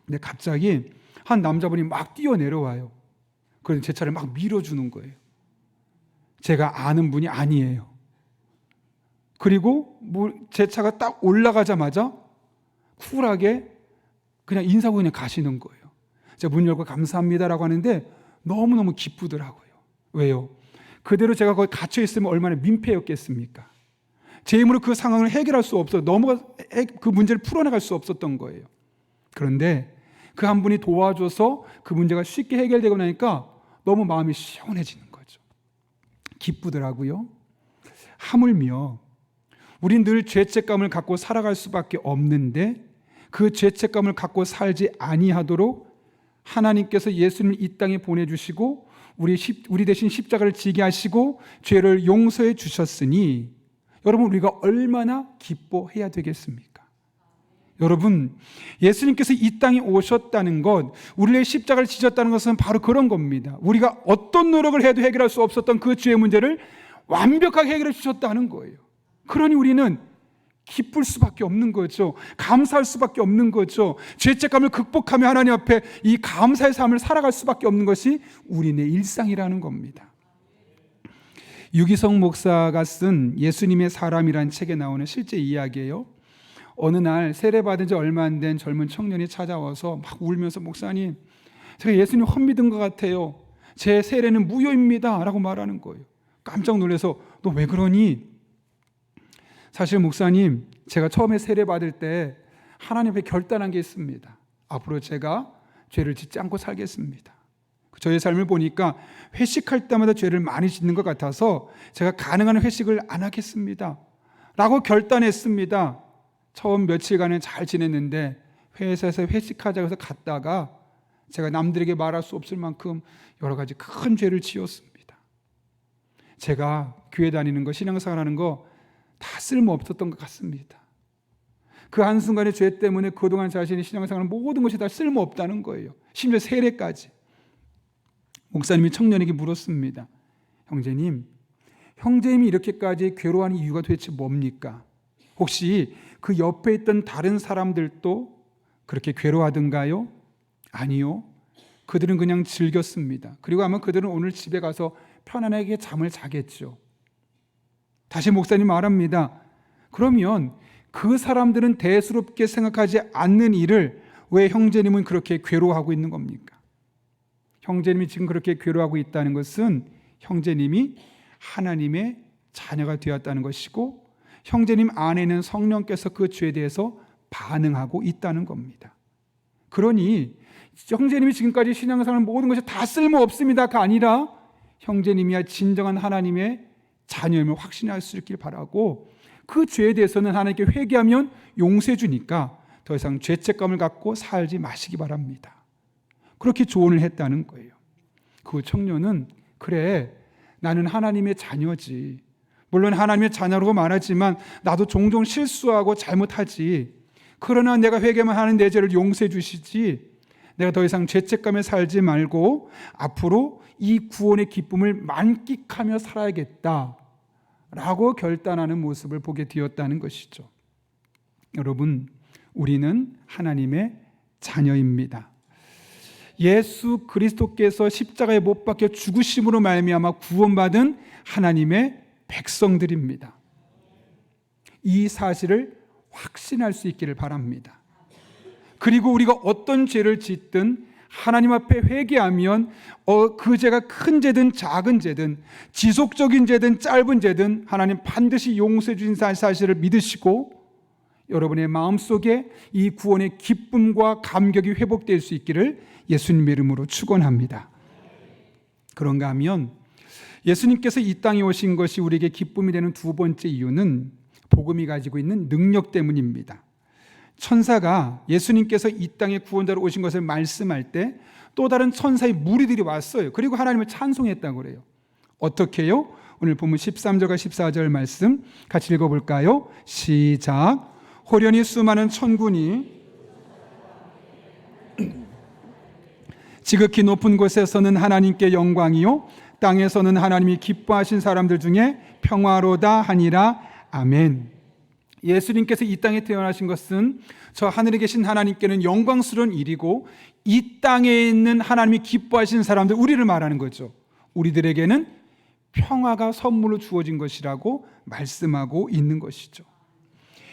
근데 갑자기 한 남자분이 막 뛰어내려와요. 그래서 제 차를 막 밀어주는 거예요. 제가 아는 분이 아니에요. 그리고 제 차가 딱 올라가자마자 쿨하게 그냥 인사하고 그냥 가시는 거예요. 제가 문 열고 감사합니다라고 하는데 너무너무 기쁘더라고요. 왜요? 그대로 제가 거기 갇혀 있으면 얼마나 민폐였겠습니까? 제 힘으로 그 상황을 해결할 수 없어 그 문제를 풀어나갈 수 없었던 거예요. 그런데 그 한 분이 도와줘서 그 문제가 쉽게 해결되고 나니까 너무 마음이 시원해지는 거죠. 기쁘더라고요. 하물며 우린 늘 죄책감을 갖고 살아갈 수밖에 없는데 그 죄책감을 갖고 살지 아니하도록 하나님께서 예수님을 이 땅에 보내주시고 우리 대신 십자가를 지게 하시고 죄를 용서해 주셨으니 여러분 우리가 얼마나 기뻐해야 되겠습니까? 여러분 예수님께서 이 땅에 오셨다는 것, 우리의 십자가를 지셨다는 것은 바로 그런 겁니다. 우리가 어떤 노력을 해도 해결할 수 없었던 그 죄의 문제를 완벽하게 해결해 주셨다는 거예요. 그러니 우리는 기쁠 수밖에 없는 거죠. 감사할 수밖에 없는 거죠. 죄책감을 극복하며 하나님 앞에 이 감사의 삶을 살아갈 수밖에 없는 것이 우리의 일상이라는 겁니다. 유기성 목사가 쓴 예수님의 사람이란 책에 나오는 실제 이야기예요. 어느 날 세례받은 지 얼마 안 된 젊은 청년이 찾아와서 막 울면서 목사님, 제가 예수님 헛 믿은 것 같아요. 제 세례는 무효입니다 라고 말하는 거예요. 깜짝 놀라서 너 왜 그러니? 사실 목사님, 제가 처음에 세례받을 때 하나님 앞에 결단한 게 있습니다. 앞으로 제가 죄를 짓지 않고 살겠습니다. 저의 삶을 보니까 회식할 때마다 죄를 많이 짓는 것 같아서 제가 가능한 회식을 안 하겠습니다 라고 결단했습니다. 처음 며칠간은 잘 지냈는데 회사에서 회식하자고 해서 갔다가 제가 남들에게 말할 수 없을 만큼 여러 가지 큰 죄를 지었습니다. 제가 교회 다니는 거, 신앙생활하는 거 다 쓸모없었던 것 같습니다. 그 한순간의 죄 때문에 그동안 자신이 신앙생활하는 모든 것이 다 쓸모없다는 거예요. 심지어 세례까지. 목사님이 청년에게 물었습니다. 형제님이 이렇게까지 괴로워하는 이유가 도대체 뭡니까? 혹시 그 옆에 있던 다른 사람들도 그렇게 괴로워하던가요? 아니요. 그들은 그냥 즐겼습니다. 그리고 아마 그들은 오늘 집에 가서 편안하게 잠을 자겠죠. 다시 목사님 말합니다. 그러면 그 사람들은 대수롭게 생각하지 않는 일을 왜 형제님은 그렇게 괴로워하고 있는 겁니까? 형제님이 지금 그렇게 괴로워하고 있다는 것은 형제님이 하나님의 자녀가 되었다는 것이고 형제님 안에는 성령께서 그 죄에 대해서 반응하고 있다는 겁니다. 그러니 형제님이 지금까지 신앙생활 모든 것이 다 쓸모없습니다가 아니라 형제님이야 진정한 하나님의 자녀임을 확신할 수 있길 바라고 그 죄에 대해서는 하나님께 회개하면 용서해 주니까 더 이상 죄책감을 갖고 살지 마시기 바랍니다. 그렇게 조언을 했다는 거예요. 그 청년은 그래, 나는 하나님의 자녀지. 물론 하나님의 자녀라고 말하지만 나도 종종 실수하고 잘못하지. 그러나 내가 회개만 하는 내 죄를 용서해 주시지. 내가 더 이상 죄책감에 살지 말고 앞으로 이 구원의 기쁨을 만끽하며 살아야겠다 라고 결단하는 모습을 보게 되었다는 것이죠. 여러분, 우리는 하나님의 자녀입니다. 예수 그리스도께서 십자가에 못 박혀 죽으심으로 말미암아 구원받은 하나님의 백성들입니다. 이 사실을 확신할 수 있기를 바랍니다. 그리고 우리가 어떤 죄를 짓든 하나님 앞에 회개하면 그 죄가 큰 죄든 작은 죄든 지속적인 죄든 짧은 죄든 하나님 반드시 용서해 주신 사실을 믿으시고 여러분의 마음속에 이 구원의 기쁨과 감격이 회복될 수 있기를 예수님의 이름으로 축원합니다. 그런가 하면 예수님께서 이 땅에 오신 것이 우리에게 기쁨이 되는 두 번째 이유는 복음이 가지고 있는 능력 때문입니다. 천사가 예수님께서 이 땅에 구원자로 오신 것을 말씀할 때 또 다른 천사의 무리들이 왔어요. 그리고 하나님을 찬송했다고 그래요. 어떻게 해요? 오늘 본문 13절과 14절 말씀 같이 읽어볼까요? 시작. 호련히 수많은 천군이 지극히 높은 곳에서는 하나님께 영광이요 땅에서는 하나님이 기뻐하신 사람들 중에 평화로다 하니라. 아멘. 예수님께서 이 땅에 태어나신 것은 저 하늘에 계신 하나님께는 영광스러운 일이고 이 땅에 있는 하나님이 기뻐하시는 사람들, 우리를 말하는 거죠. 우리들에게는 평화가 선물로 주어진 것이라고 말씀하고 있는 것이죠.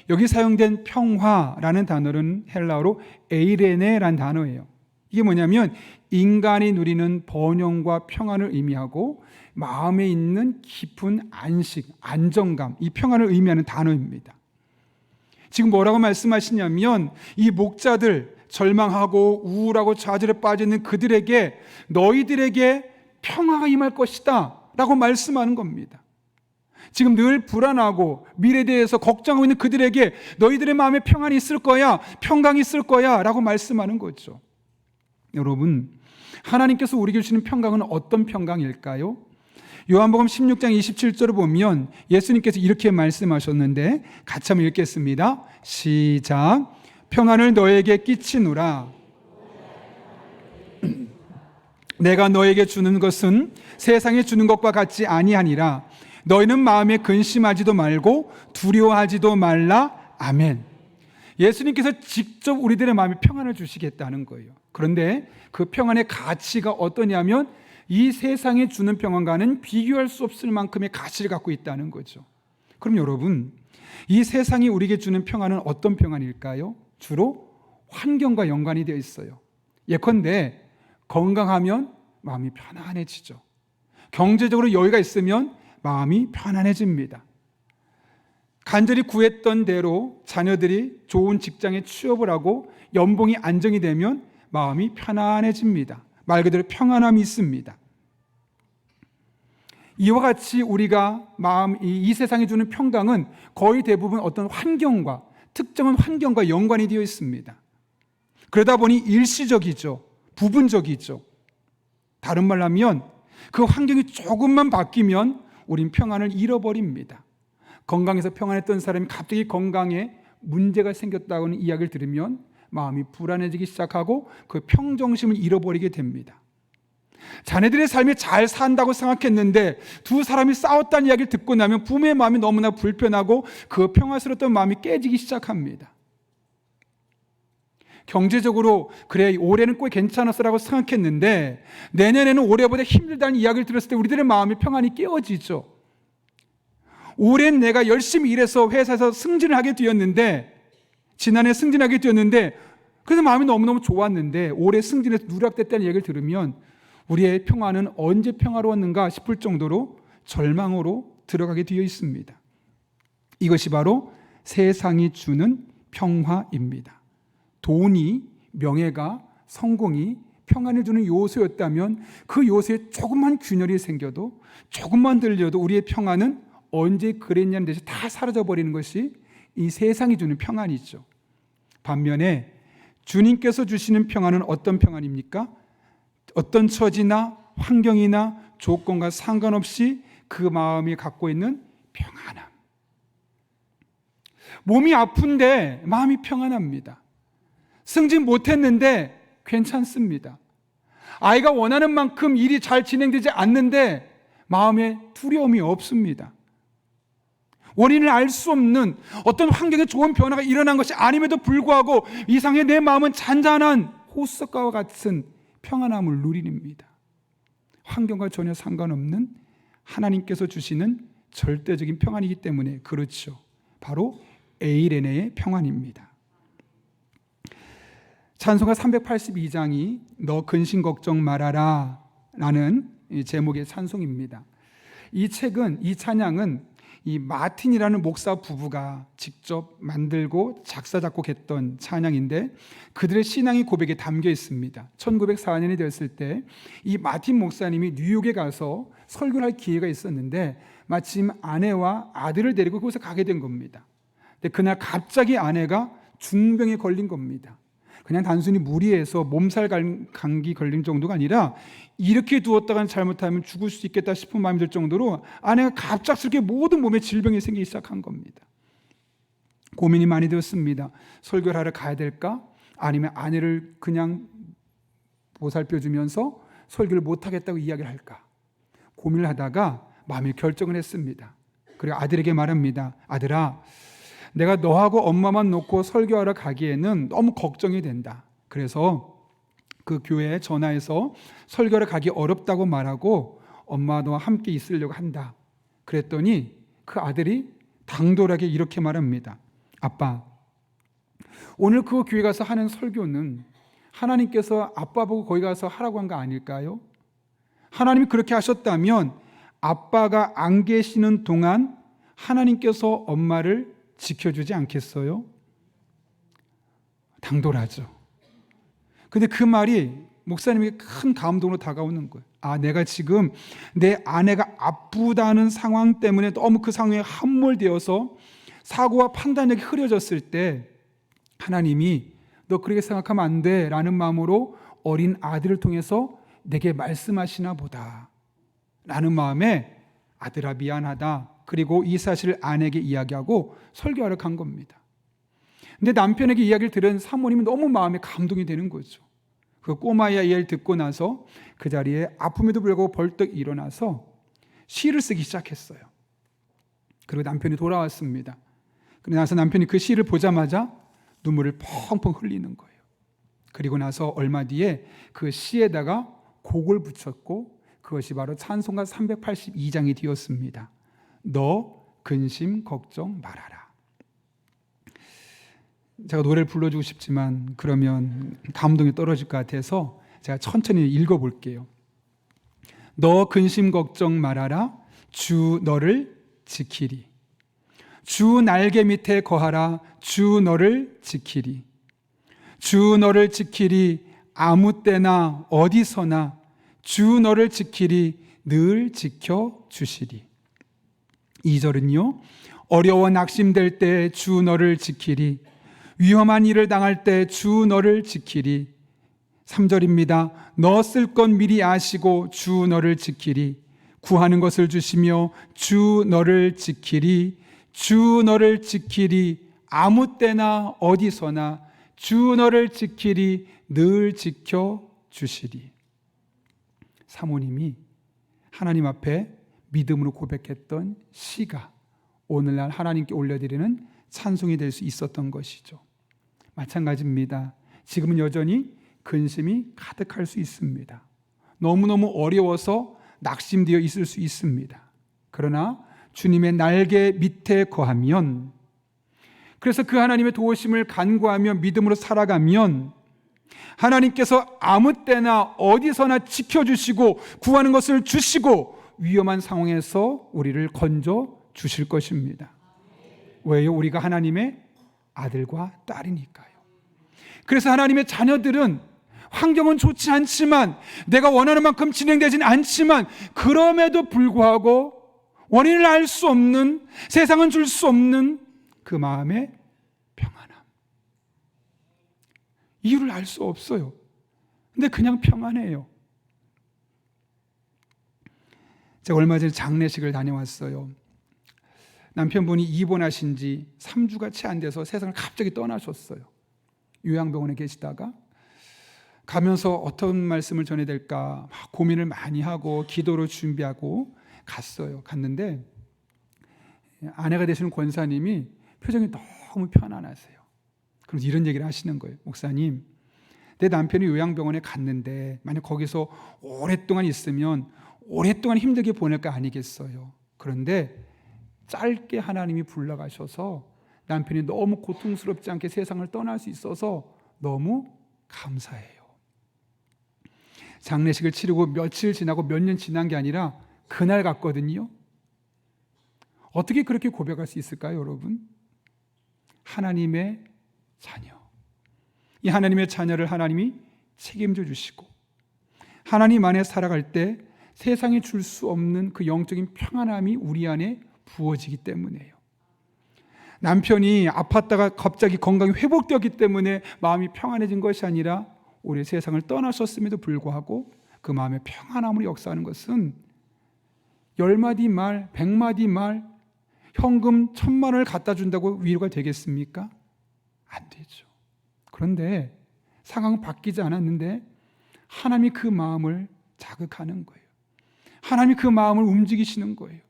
여기 사용된 평화라는 단어는 헬라어로 에이레네라는 단어예요. 이게 뭐냐면 인간이 누리는 번영과 평안을 의미하고 마음에 있는 깊은 안식, 안정감, 이 평안을 의미하는 단어입니다. 지금 뭐라고 말씀하시냐면 이 목자들, 절망하고 우울하고 좌절에 빠져있는 그들에게 너희들에게 평화가 임할 것이다 라고 말씀하는 겁니다. 지금 늘 불안하고 미래에 대해서 걱정하고 있는 그들에게 너희들의 마음에 평안이 있을 거야, 평강이 있을 거야 라고 말씀하는 거죠. 여러분, 하나님께서 우리에게 주시는 평강은 어떤 평강일까요? 요한복음 16장 27절을 보면 예수님께서 이렇게 말씀하셨는데 같이 한번 읽겠습니다. 시작. 평안을 너에게 끼치노라. 내가 너에게 주는 것은 세상에 주는 것과 같지 아니하니라. 너희는 마음에 근심하지도 말고 두려워하지도 말라. 아멘. 예수님께서 직접 우리들의 마음에 평안을 주시겠다는 거예요. 그런데 그 평안의 가치가 어떠냐면 이 세상에 주는 평안과는 비교할 수 없을 만큼의 가치를 갖고 있다는 거죠. 그럼 여러분, 이 세상이 우리에게 주는 평안은 어떤 평안일까요? 주로 환경과 연관이 되어 있어요. 예컨대 건강하면 마음이 편안해지죠. 경제적으로 여유가 있으면 마음이 편안해집니다. 간절히 구했던 대로 자녀들이 좋은 직장에 취업을 하고 연봉이 안정이 되면 마음이 편안해집니다. 말 그대로 평안함이 있습니다. 이와 같이 우리가 이 세상에 주는 평강은 거의 대부분 어떤 환경과, 특정한 환경과 연관이 되어 있습니다. 그러다 보니 일시적이죠. 부분적이죠. 다른 말로 하면 그 환경이 조금만 바뀌면 우린 평안을 잃어버립니다. 건강에서 평안했던 사람이 갑자기 건강에 문제가 생겼다고는 이야기를 들으면 마음이 불안해지기 시작하고 그 평정심을 잃어버리게 됩니다. 자녀들의 삶이 잘 산다고 생각했는데 두 사람이 싸웠다는 이야기를 듣고 나면 부모의 마음이 너무나 불편하고 그 평화스러웠던 마음이 깨지기 시작합니다. 경제적으로 그래 올해는 꽤 괜찮았어라고 생각했는데 내년에는 올해보다 힘들다는 이야기를 들었을 때 우리들의 마음의 평안이 깨어지죠. 올해는 내가 열심히 일해서 회사에서 승진을 하게 되었는데, 지난해 승진하게 되었는데 그래서 마음이 너무너무 좋았는데 올해 승진해서 누락됐다는 얘기를 들으면 우리의 평안은 언제 평화로웠는가 싶을 정도로 절망으로 들어가게 되어 있습니다. 이것이 바로 세상이 주는 평화입니다. 돈이, 명예가, 성공이 평안을 주는 요소였다면 그 요소에 조금만 균열이 생겨도, 조금만 들려도 우리의 평안은 언제 그랬냐는 듯이 다 사라져버리는 것이 이 세상이 주는 평안이죠. 반면에 주님께서 주시는 평안은 어떤 평안입니까? 어떤 처지나 환경이나 조건과 상관없이 그 마음이 갖고 있는 평안함. 몸이 아픈데 마음이 평안합니다. 승진 못했는데 괜찮습니다. 아이가 원하는 만큼 일이 잘 진행되지 않는데 마음에 두려움이 없습니다. 원인을 알 수 없는 어떤 환경에 좋은 변화가 일어난 것이 아님에도 불구하고 이상의 내 마음은 잔잔한 호수가와 같은 평안함을 누립니다. 환경과 전혀 상관없는 하나님께서 주시는 절대적인 평안이기 때문에 그렇죠. 바로 에이레네의 평안입니다. 찬송가 382장이 너 근심 걱정 말아라 라는 제목의 찬송입니다. 이 찬양은 이 마틴이라는 목사 부부가 직접 만들고 작사 작곡했던 찬양인데 그들의 신앙의 고백에 담겨 있습니다. 1904년이 되었을 때 이 마틴 목사님이 뉴욕에 가서 설교를 할 기회가 있었는데 마침 아내와 아들을 데리고 그곳에 가게 된 겁니다. 근데 그날 갑자기 아내가 중병에 걸린 겁니다. 그냥 단순히 무리해서 몸살 감기 걸린 정도가 아니라 이렇게 두었다가 잘못하면 죽을 수 있겠다 싶은 마음이 들 정도로 아내가 갑작스럽게 모든 몸에 질병이 생기기 시작한 겁니다. 고민이 많이 되었습니다. 설교를 하러 가야 될까? 아니면 아내를 그냥 보살펴주면서 설교를 못하겠다고 이야기를 할까? 고민을 하다가 마음의 결정을 했습니다. 그리고 아들에게 말합니다. 아들아, 내가 너하고 엄마만 놓고 설교하러 가기에는 너무 걱정이 된다. 그래서 그 교회에 전화해서 설교하러 가기 어렵다고 말하고 엄마 너와 함께 있으려고 한다. 그랬더니 그 아들이 당돌하게 이렇게 말합니다. 아빠, 오늘 그 교회 가서 하는 설교는 하나님께서 아빠 보고 거기 가서 하라고 한 거 아닐까요? 하나님이 그렇게 하셨다면 아빠가 안 계시는 동안 하나님께서 엄마를 지켜주지 않겠어요? 당돌하죠. 근데 그 말이 목사님에게 큰 감동으로 다가오는 거예요. 아, 내가 지금 내 아내가 아프다는 상황 때문에 너무 그 상황에 함몰되어서 사고와 판단력이 흐려졌을 때 하나님이 너 그렇게 생각하면 안 돼 라는 마음으로 어린 아들을 통해서 내게 말씀하시나 보다 라는 마음에 아들아 미안하다. 그리고 이 사실을 아내에게 이야기하고 설교하러 간 겁니다. 근데 남편에게 이야기를 들은 사모님이 너무 마음에 감동이 되는 거죠. 그 꼬마의 이야기를 듣고 나서 그 자리에 아픔에도 불구하고 벌떡 일어나서 시를 쓰기 시작했어요. 그리고 남편이 돌아왔습니다. 그러고 나서 남편이 그 시를 보자마자 눈물을 펑펑 흘리는 거예요. 그리고 나서 얼마 뒤에 그 시에다가 곡을 붙였고 그것이 바로 찬송가 382장이 되었습니다. 너 근심 걱정 말아라. 제가 노래를 불러주고 싶지만 그러면 감동이 떨어질 것 같아서 제가 천천히 읽어볼게요. 너 근심 걱정 말아라. 주 너를 지키리. 주 날개 밑에 거하라. 주 너를 지키리. 주 너를 지키리. 아무 때나 어디서나 주 너를 지키리. 늘 지켜주시리. 2절은요. 어려워 낙심될 때 주 너를 지키리. 위험한 일을 당할 때 주 너를 지키리. 3절입니다. 너 쓸 건 미리 아시고 주 너를 지키리. 구하는 것을 주시며 주 너를 지키리. 주 너를 지키리. 아무 때나 어디서나 주 너를 지키리. 늘 지켜주시리. 사모님이 하나님 앞에 믿음으로 고백했던 시가 오늘날 하나님께 올려드리는 찬송이 될 수 있었던 것이죠. 마찬가지입니다. 지금은 여전히 근심이 가득할 수 있습니다. 너무너무 어려워서 낙심되어 있을 수 있습니다. 그러나 주님의 날개 밑에 거하면, 그래서 그 하나님의 도우심을 간구하며 믿음으로 살아가면 하나님께서 아무 때나 어디서나 지켜주시고 구하는 것을 주시고 위험한 상황에서 우리를 건져 주실 것입니다. 왜요? 우리가 하나님의 아들과 딸이니까요. 그래서 하나님의 자녀들은 환경은 좋지 않지만, 내가 원하는 만큼 진행되진 않지만, 그럼에도 불구하고 원인을 알 수 없는, 세상은 줄 수 없는 그 마음의 평안함, 이유를 알 수 없어요. 근데 그냥 평안해요. 제가 얼마 전에 장례식을 다녀왔어요. 남편분이 입원하신 지 3주가 채 안 돼서 세상을 갑자기 떠나셨어요. 요양병원에 계시다가 가면서 어떤 말씀을 전해야 될까 막 고민을 많이 하고 기도로 준비하고 갔어요. 갔는데 아내가 되시는 권사님이 표정이 너무 편안하세요. 그래서 이런 얘기를 하시는 거예요. 목사님, 내 남편이 요양병원에 갔는데 만약 거기서 오랫동안 있으면 오랫동안 힘들게 보낼 거 아니겠어요. 그런데 짧게 하나님이 불러가셔서 남편이 너무 고통스럽지 않게 세상을 떠날 수 있어서 너무 감사해요. 장례식을 치르고 며칠 지나고 몇 년 지난 게 아니라 그날 갔거든요. 어떻게 그렇게 고백할 수 있을까요, 여러분? 하나님의 자녀. 이 하나님의 자녀를 하나님이 책임져 주시고 하나님 안에 살아갈 때 세상이 줄 수 없는 그 영적인 평안함이 우리 안에 부어지기 때문에요. 남편이 아팠다가 갑자기 건강이 회복되었기 때문에 마음이 평안해진 것이 아니라 우리 세상을 떠나셨음에도 불구하고 그 마음의 평안함으로 역사하는 것은 10마디 말, 100마디 말, 현금 1000만 원을 갖다 준다고 위로가 되겠습니까? 안 되죠. 그런데 상황은 바뀌지 않았는데 하나님이 그 마음을 자극하는 거예요. 하나님이 그 마음을 움직이시는 거예요.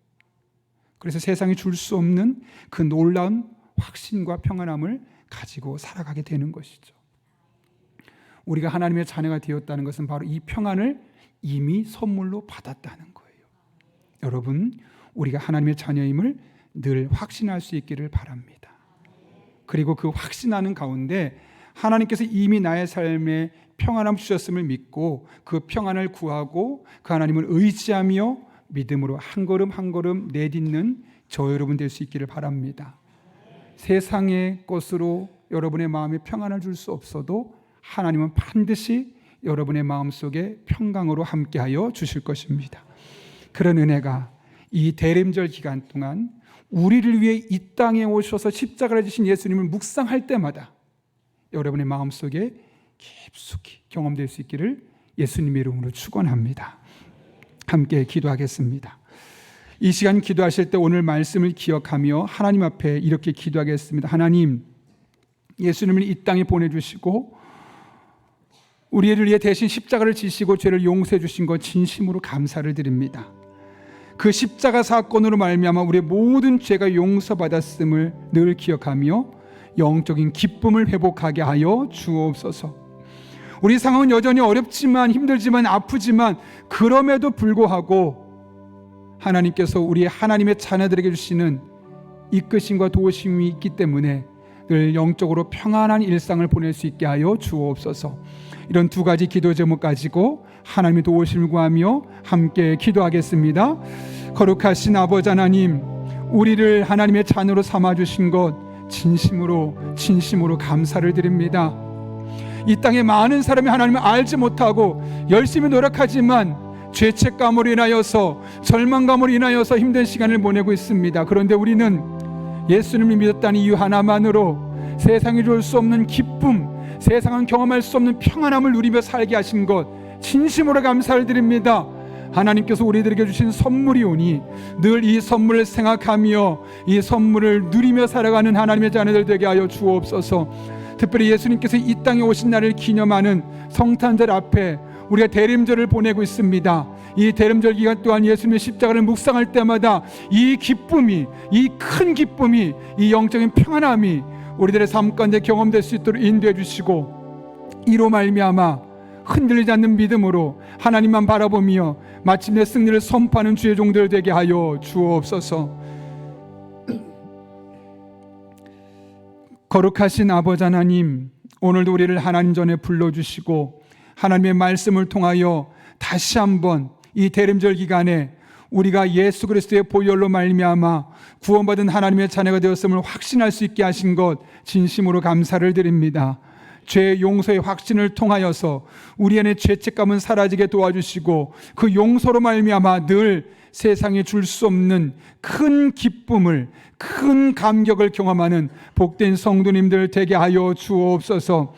그래서 세상이 줄 수 없는 그 놀라운 확신과 평안함을 가지고 살아가게 되는 것이죠. 우리가 하나님의 자녀가 되었다는 것은 바로 이 평안을 이미 선물로 받았다는 거예요. 여러분, 우리가 하나님의 자녀임을 늘 확신할 수 있기를 바랍니다. 그리고 그 확신하는 가운데 하나님께서 이미 나의 삶에 평안함 주셨음을 믿고 그 평안을 구하고 그 하나님을 의지하며 믿음으로 한 걸음 한 걸음 내딛는 저 여러분 될 수 있기를 바랍니다. 세상의 것으로 여러분의 마음에 평안을 줄 수 없어도 하나님은 반드시 여러분의 마음속에 평강으로 함께하여 주실 것입니다. 그런 은혜가 이 대림절 기간 동안 우리를 위해 이 땅에 오셔서 십자가를 지신 예수님을 묵상할 때마다 여러분의 마음속에 깊숙이 경험될 수 있기를 예수님의 이름으로 축원합니다. 함께 기도하겠습니다. 이 시간 기도하실 때 오늘 말씀을 기억하며 하나님 앞에 이렇게 기도하겠습니다. 하나님, 예수님을 이 땅에 보내주시고 우리를 위해 대신 십자가를 지시고 죄를 용서해 주신 것 진심으로 감사를 드립니다. 그 십자가 사건으로 말미암아 우리의 모든 죄가 용서받았음을 늘 기억하며 영적인 기쁨을 회복하게 하여 주옵소서. 우리 상황은 여전히 어렵지만 힘들지만 아프지만 그럼에도 불구하고 하나님께서 우리 하나님의 자녀들에게 주시는 이끄심과 도우심이 있기 때문에 늘 영적으로 평안한 일상을 보낼 수 있게 하여 주옵소서. 이런 두 가지 기도 제목 가지고 하나님의 도우심을 구하며 함께 기도하겠습니다. 거룩하신 아버지 하나님, 우리를 하나님의 자녀로 삼아주신 것 진심으로 감사를 드립니다. 이 땅에 많은 사람이 하나님을 알지 못하고 열심히 노력하지만 죄책감으로 인하여서 절망감으로 인하여서 힘든 시간을 보내고 있습니다. 그런데 우리는 예수님을 믿었다는 이유 하나만으로 세상이 줄 수 없는 기쁨, 세상은 경험할 수 없는 평안함을 누리며 살게 하신 것 진심으로 감사를 드립니다. 하나님께서 우리들에게 주신 선물이오니 늘 이 선물을 생각하며 이 선물을 누리며 살아가는 하나님의 자녀들 되게 하여 주옵소서. 특별히 예수님께서 이 땅에 오신 날을 기념하는 성탄절 앞에 우리가 대림절을 보내고 있습니다. 이 대림절 기간 동안 예수님의 십자가를 묵상할 때마다 이 기쁨이, 이 큰 기쁨이, 이 영적인 평안함이 우리들의 삶 가운데 경험될 수 있도록 인도해 주시고, 이로 말미암아 흔들리지 않는 믿음으로 하나님만 바라보며 마침내 승리를 선포하는 주의 종들 되게 하여 주옵소서. 거룩하신 아버지 하나님, 오늘도 우리를 하나님 전에 불러주시고 하나님의 말씀을 통하여 다시 한번 이 대림절 기간에 우리가 예수 그리스도의 보혈로 말미암아 구원받은 하나님의 자녀가 되었음을 확신할 수 있게 하신 것 진심으로 감사를 드립니다. 죄 용서의 확신을 통하여서 우리 안에 죄책감은 사라지게 도와주시고 그 용서로 말미암아 늘 세상에 줄 수 없는 큰 기쁨을, 큰 감격을 경험하는 복된 성도님들 되게 하여 주옵소서.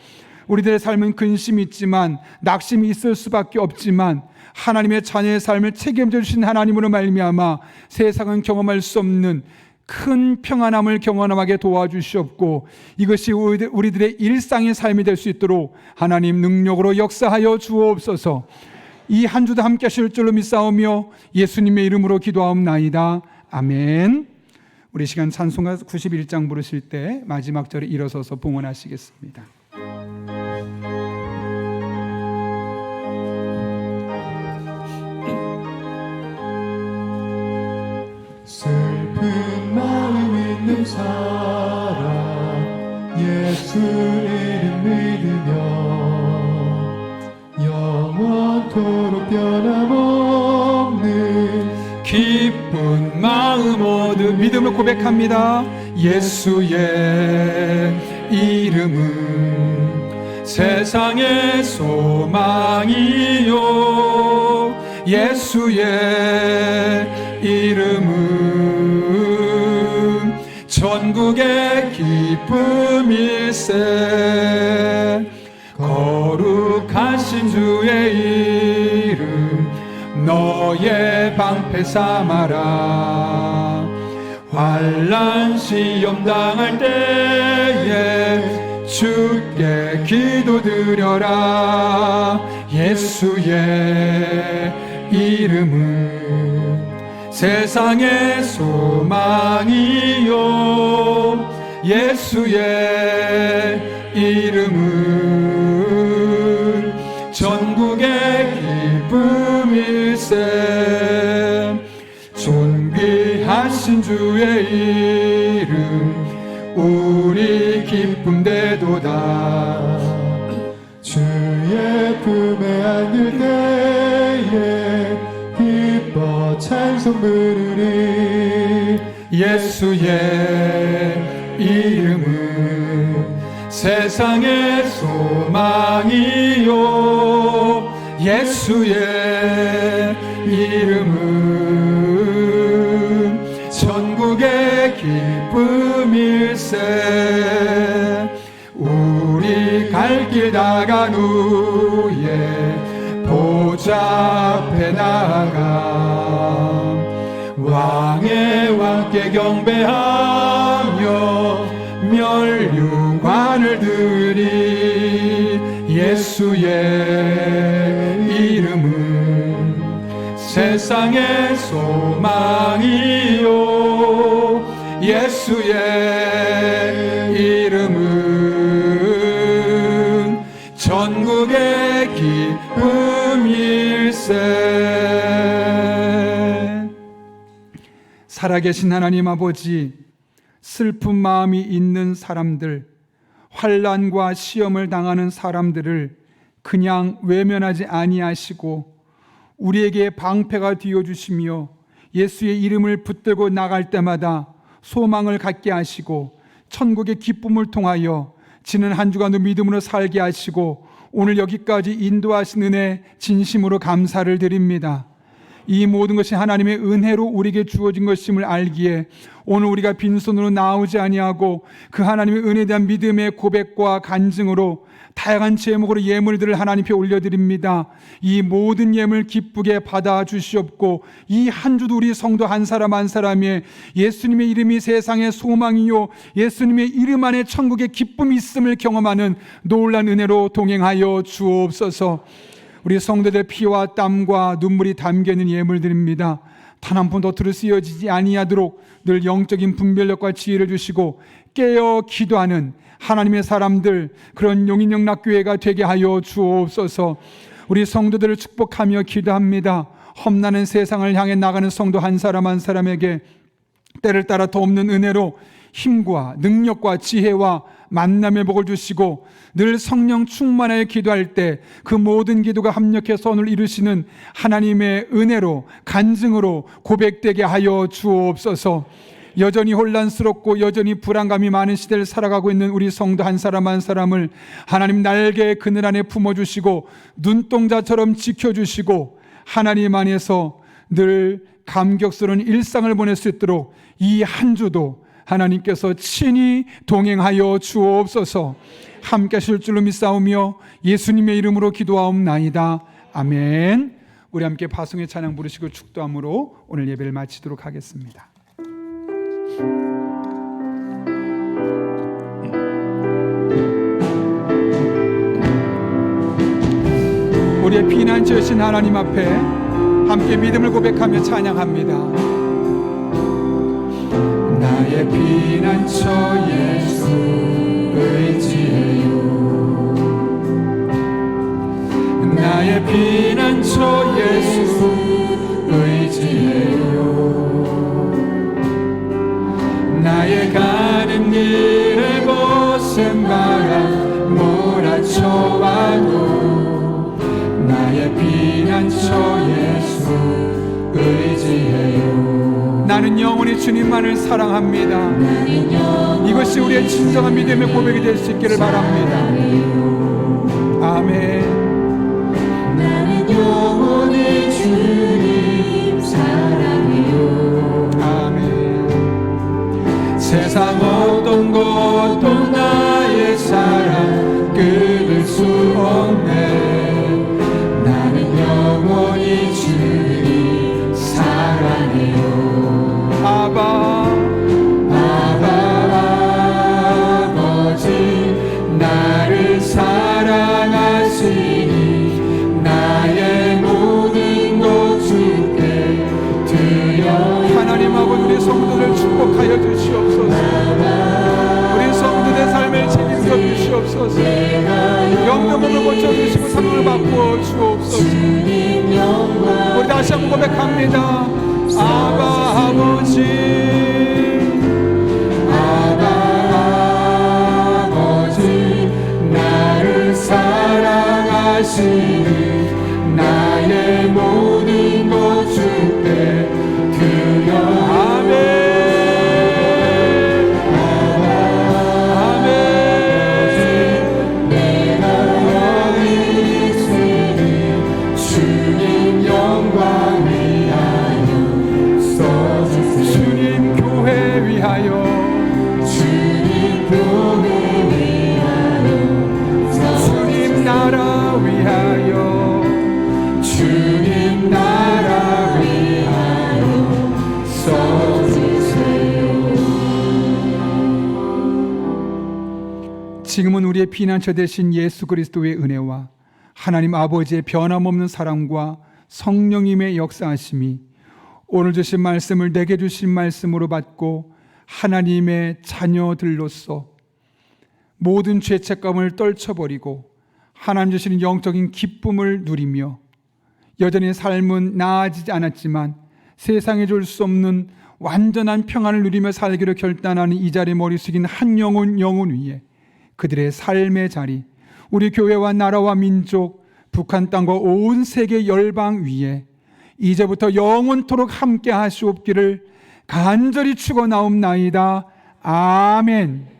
우리들의 삶은 근심이 있지만 낙심이 있을 수밖에 없지만 하나님의 자녀의 삶을 책임져 주신 하나님으로 말미암아 세상은 경험할 수 없는 큰 평안함을 경험하게 도와주시옵고, 이것이 우리들의 일상의 삶이 될 수 있도록 하나님 능력으로 역사하여 주옵소서. 이 한 주도 함께 하실 줄로 믿사오며 예수님의 이름으로 기도하옵나이다. 아멘. 우리 시간 찬송가 91장 부르실 때 마지막 절에 일어서서 봉헌하시겠습니다. 슬픈 마음 있는 사람 예수 이름 믿으며 영원토록 변함없는 기쁜 마음 모두 믿음으로 고백합니다. 예수의 이름은 세상의 소망이요, 예수의 이름은 전국의 기쁨일세. 거룩하신 주의 이름 너의 방패 삼아라. 환난 시험 당할 때에 주께 기도드려라. 예수의 이름은 세상의 소망이요, 예수의 이름은 전국의 기쁨일세. 존귀하신 주의 이름 우리 기쁨 되도다. 주의 품에 안길 때에 기뻐 찬송 부르리. 예수의 이름은 세상의 소망이요, 예수의 이름은 전국의 기쁨일세. 우리 갈 길 다간 후에 보좌 앞에 나아가 왕의 왕께 경배하며 멸류관을 드리. 예수의 이름은 세상의 소망이요, 예수의 이름은 전국의 살아계신 하나님 아버지, 슬픈 마음이 있는 사람들, 환난과 시험을 당하는 사람들을 그냥 외면하지 아니하시고 우리에게 방패가 되어 주시며 예수의 이름을 붙들고 나갈 때마다 소망을 갖게 하시고 천국의 기쁨을 통하여 지난 한 주간도 믿음으로 살게 하시고 오늘 여기까지 인도하신 은혜 진심으로 감사를 드립니다. 이 모든 것이 하나님의 은혜로 우리에게 주어진 것임을 알기에 오늘 우리가 빈손으로 나오지 아니하고 그 하나님의 은혜에 대한 믿음의 고백과 간증으로 다양한 제목으로 예물들을 하나님께 올려드립니다. 이 모든 예물 기쁘게 받아주시옵고 이 한 주도 우리 성도 한 사람 한 사람의 예수님의 이름이 세상의 소망이요 예수님의 이름 안에 천국의 기쁨이 있음을 경험하는 놀라운 은혜로 동행하여 주옵소서. 우리 성도들 피와 땀과 눈물이 담겨있는 예물들입니다. 단 한 푼도 들을 쓰여지지 아니하도록 늘 영적인 분별력과 지혜를 주시고 깨어 기도하는 하나님의 사람들, 그런 용인영락교회가 되게 하여 주옵소서. 우리 성도들을 축복하며 기도합니다. 험난한 세상을 향해 나가는 성도 한 사람 한 사람에게 때를 따라 돕는 은혜로 힘과 능력과 지혜와 만남의 복을 주시고 늘 성령 충만하여 기도할 때 그 모든 기도가 합력해서 오늘 이루시는 하나님의 은혜로 간증으로 고백되게 하여 주옵소서. 여전히 혼란스럽고 여전히 불안감이 많은 시대를 살아가고 있는 우리 성도 한 사람 한 사람을 하나님 날개의 그늘 안에 품어주시고 눈동자처럼 지켜주시고 하나님 안에서 늘 감격스러운 일상을 보낼 수 있도록 이 한 주도 하나님께서 친히 동행하여 주옵소서. 함께 하실 줄로 믿사오며 예수님의 이름으로 기도하옵나이다. 아멘. 우리 함께 파송의 찬양 부르시고 축도함으로 오늘 예배를 마치도록 하겠습니다. 우리의 피난처이신 하나님 앞에 함께 믿음을 고백하며 찬양합니다. 나의 피난처 예수 의지해요. 나의 피난처 예수 의지해요. 나의 가는 길에 거센 바람 몰아쳐와도 나의 피난처 예수 의지해요. 나는 영원히 주님만을 사랑합니다. 이것이 우리의 진정한 믿음의 고백이 될 수 있기를 바랍니다. 아멘. 나는 영원히 주님 사랑해요. 아멘. 세상 어떤 것도 나의 사랑 끊을 수 없네. 나는 영원히 주님 사랑해요. 아바 아버지 나를 사랑하시니 나의 모든 것 주께 드려. 하나님 아버지 우리 성도들 축복하여 주시옵소서. 우리 성도들의 삶을 책임져 주시옵소서. 영감을 고쳐주시고 상을 바꾸어 주옵소서. 우리 다시 한번 고백합니다. 아바 아버지 나를 사랑하시니 나의 모든 것 주께 드려. 아멘 아멘. 내가 여기 있으니 주님 영광 위하여 써주세요. 주님 교회 위하여 주님 교회 나라 위하여 주님 나라 위하여 써주세요. 지금은 우리의 피난처 되신 예수 그리스도의 은혜와 하나님 아버지의 변함없는 사랑과 성령님의 역사하심이 오늘 주신 말씀을 내게 주신 말씀으로 받고 하나님의 자녀들로서 모든 죄책감을 떨쳐버리고 하나님 주시는 영적인 기쁨을 누리며 여전히 삶은 나아지지 않았지만 세상에 줄 수 없는 완전한 평안을 누리며 살기로 결단하는 이 자리에 머리 숙인 한 영혼 위에 그들의 삶의 자리, 우리 교회와 나라와 민족, 북한 땅과 온 세계 열방 위에 이제부터 영원토록 함께 하시옵기를 간절히 축원하옵나이다. 아멘.